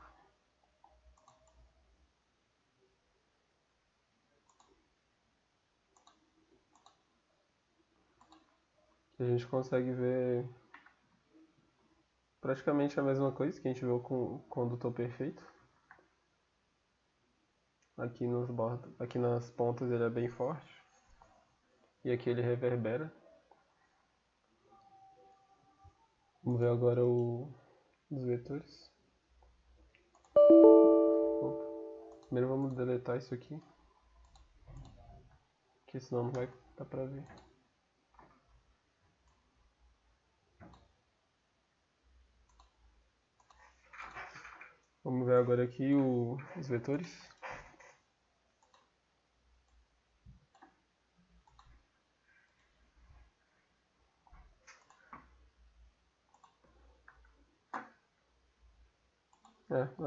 A: A gente consegue ver praticamente a mesma coisa que a gente viu com o condutor perfeito. Aqui nos bordos, aqui nas pontas ele é bem forte. E aqui ele reverbera. Vamos ver agora os vetores. Opa. Primeiro vamos deletar isso aqui, que senão não vai dar pra ver. Vamos ver agora aqui os vetores.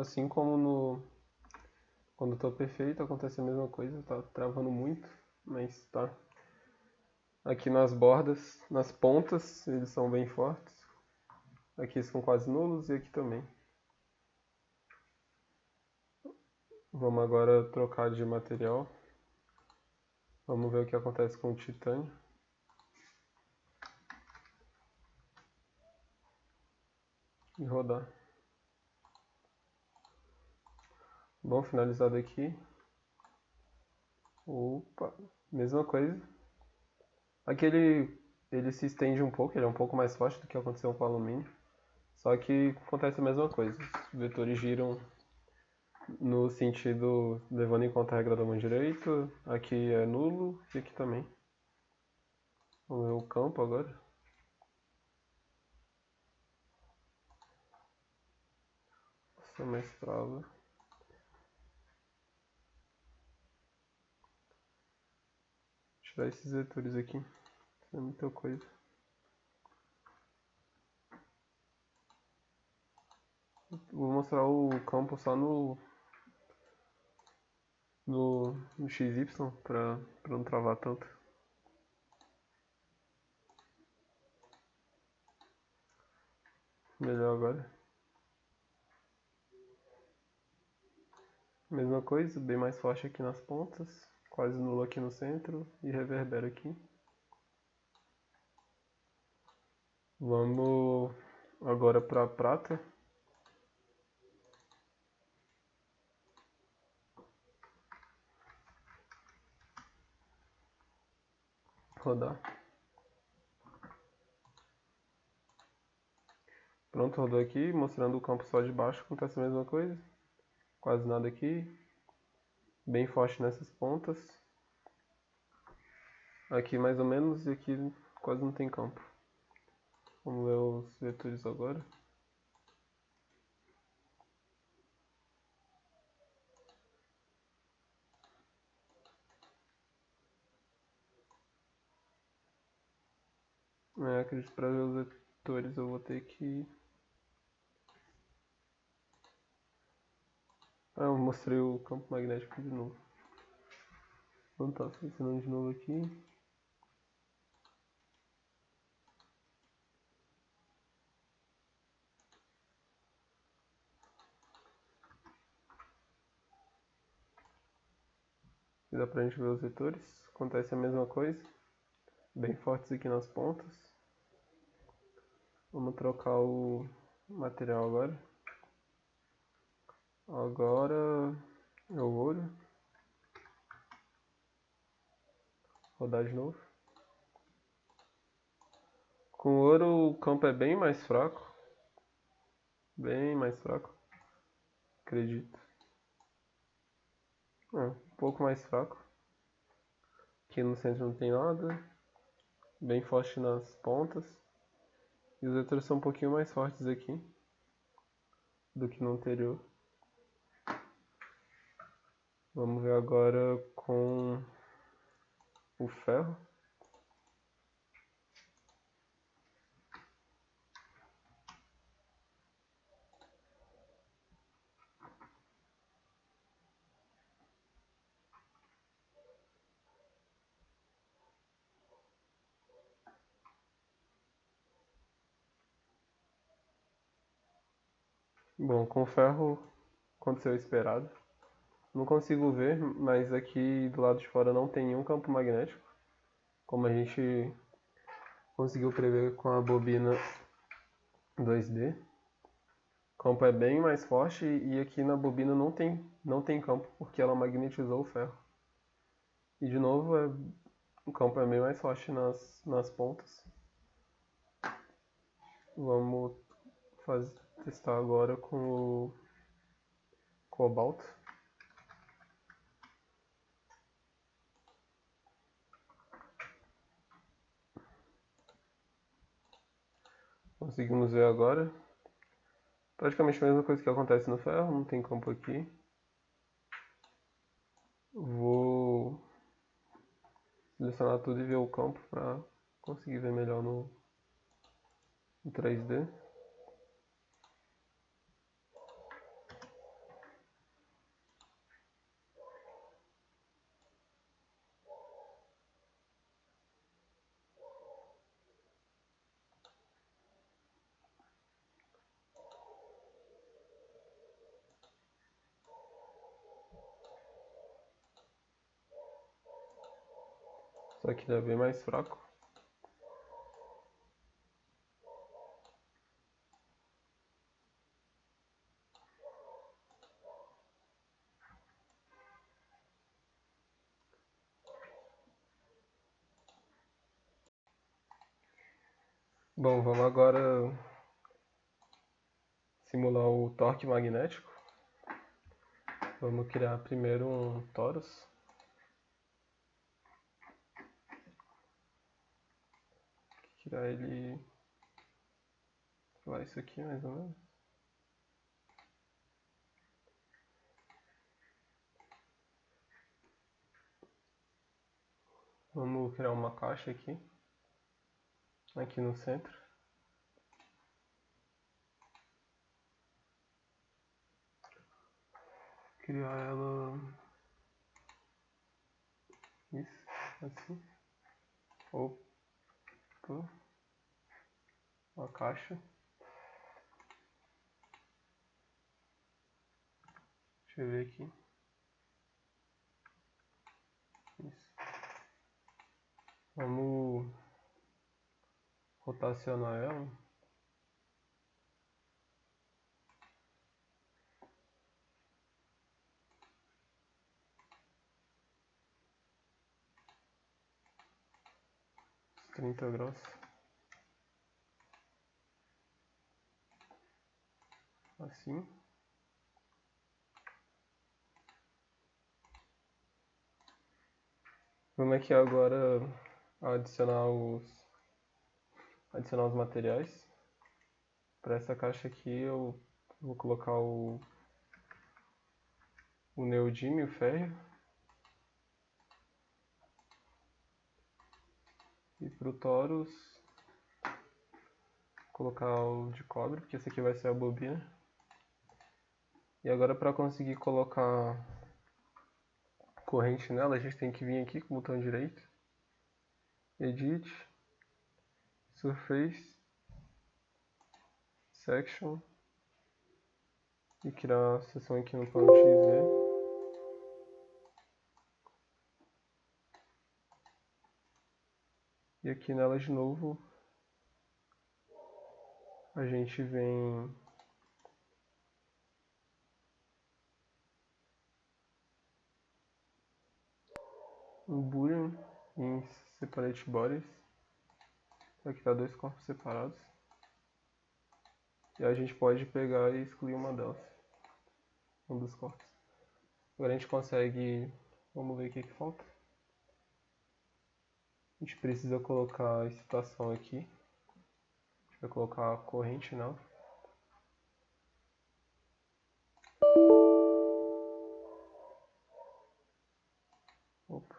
A: Assim como quando eu tô perfeito acontece a mesma coisa, tá travando muito, mas tá. Aqui nas bordas, nas pontas, eles são bem fortes. Aqui são quase nulos e aqui também. Vamos agora trocar de material. Vamos ver o que acontece com o titânio. E rodar. Bom, finalizado aqui. Opa, mesma coisa. Aqui ele se estende um pouco, ele é um pouco mais forte do que aconteceu com o alumínio. Só que acontece a mesma coisa. Os vetores giram no sentido levando em conta a regra da mão direita. Aqui é nulo e aqui também. Vamos ver o campo agora. Nossa, mais trava. Tirar esses vetores aqui. Isso é muita coisa. Vou mostrar o campo só no XY pra não travar tanto. Melhor agora. Mesma coisa, bem mais forte aqui nas pontas, quase nulo aqui no centro e reverbera aqui. Vamos agora para a prata. Rodar. Pronto, rodou aqui, mostrando o campo só de baixo, acontece a mesma coisa. Quase nada aqui. Bem forte nessas pontas. Aqui mais ou menos e aqui quase não tem campo. Vamos ver os vetores agora. Acredito que para ver os vetores eu vou ter que... eu mostrei o campo magnético de novo. Então tá, selecionando de novo aqui. E dá pra gente ver os vetores. Acontece a mesma coisa. Bem fortes aqui nas pontas. Vamos trocar o material agora. Agora é o ouro. Rodar de novo. Com o ouro o campo é bem mais fraco. Bem mais fraco. Acredito. Um pouco mais fraco. Aqui no centro não tem nada. Bem forte nas pontas. E os vetores são um pouquinho mais fortes aqui do que no anterior. Vamos ver agora com o ferro. Bom, com o ferro aconteceu o esperado. Não consigo ver, mas aqui do lado de fora não tem nenhum campo magnético. Como a gente conseguiu prever com a bobina 2D. O campo é bem mais forte e aqui na bobina não tem não tem campo porque ela magnetizou o ferro. E de novo, o campo é bem mais forte nas pontas. Vamos testar agora com o cobalto. Conseguimos ver agora. Praticamente a mesma coisa que acontece no ferro, não tem campo aqui. Vou selecionar tudo e ver o campo para conseguir ver melhor no 3D. Só que ele é bem mais fraco. Bom, vamos agora simular o torque magnético. Vamos criar primeiro um torus. Criar ele lá isso aqui mais ou menos. Vamos criar uma caixa aqui no centro. Criar ela isso, assim. Opa, uma caixa. Deixa eu ver aqui. Isso. Vamos rotacionar ela. Uns 30 graus. Assim. Vamos aqui agora adicionar os materiais. Para essa caixa aqui eu vou colocar o neodímio, o ferro. E para o torus colocar o de cobre, porque esse aqui vai ser a bobina. E agora para conseguir colocar corrente nela, a gente tem que vir aqui com o botão direito, Edit, Surface, Section e criar a seção aqui no plano XZ. E aqui nela de novo a gente vem em Boolean em Separate Bodies para criar dois corpos separados. E a gente pode pegar e excluir uma delas, um dos corpos. Agora a gente consegue, vamos ver o que falta. A gente precisa colocar a excitação aqui. A gente vai colocar a corrente nela. Opa.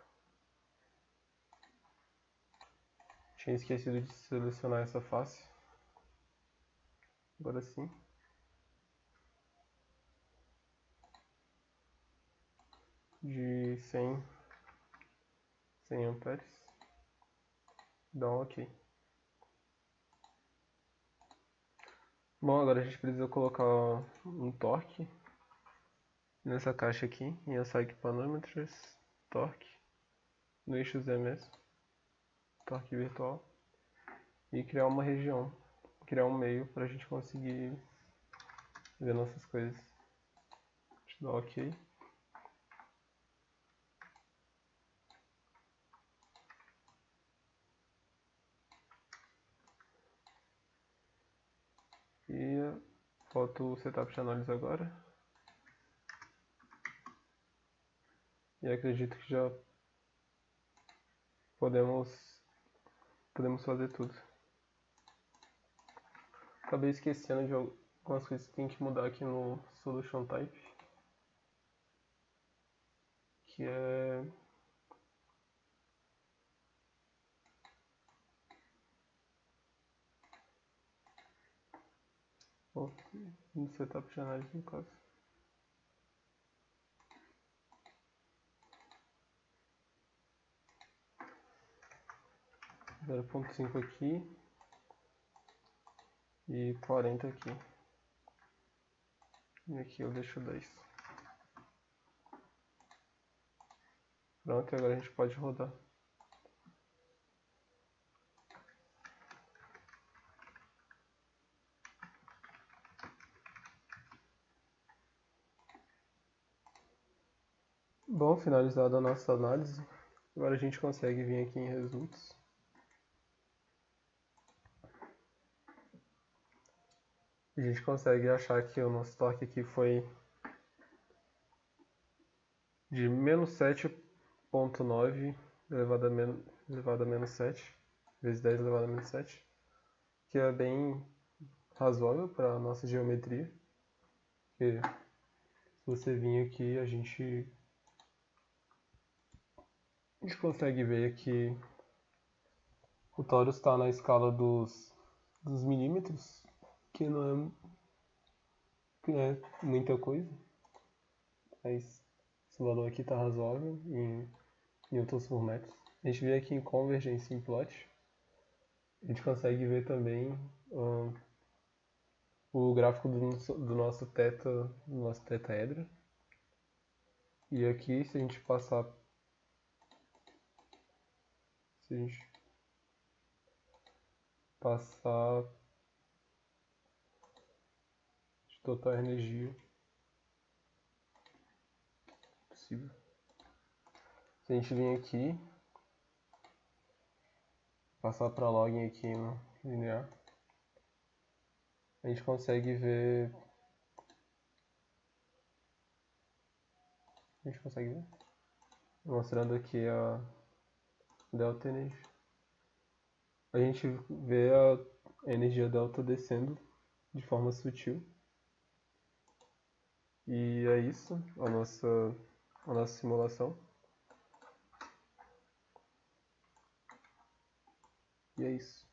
A: Tinha esquecido de selecionar essa face. Agora sim. De 100 amperes. Dá um OK. Bom, agora a gente precisa colocar um torque nessa caixa aqui, em Assign Parameters, torque, no eixo Z mesmo, torque virtual, e criar uma região, criar um meio para a gente conseguir ver nossas coisas. Deixa eu dar OK. E falta o setup de análise agora. E acredito que já podemos fazer tudo. Acabei esquecendo de algumas coisas que tem que mudar aqui no Solution Type. Que é... Bom, no setup de análise no caso. Zero ponto cinco aqui e 40 aqui. E aqui eu deixo 10. Pronto, agora a gente pode rodar. Bom, finalizada a nossa análise, agora a gente consegue vir aqui em resultados. A gente consegue achar que o nosso torque aqui foi de menos 7,9 elevado a menos 7, vezes 10 elevado a menos 7, que é bem razoável para a nossa geometria. Porque se você vir aqui, a gente consegue ver que o torus está na escala dos milímetros, que não é muita coisa, mas esse valor aqui está razoável em newtons por metro. A gente vê aqui em convergência em plot, a gente consegue ver também o gráfico do nosso tetaedro. E aqui, se a gente passar de total energia possível. Se a gente vir aqui, passar para login aqui no linear, a gente consegue ver. Mostrando aqui a delta energia. A gente vê a energia delta descendo de forma sutil. E é isso, a nossa simulação. E é isso.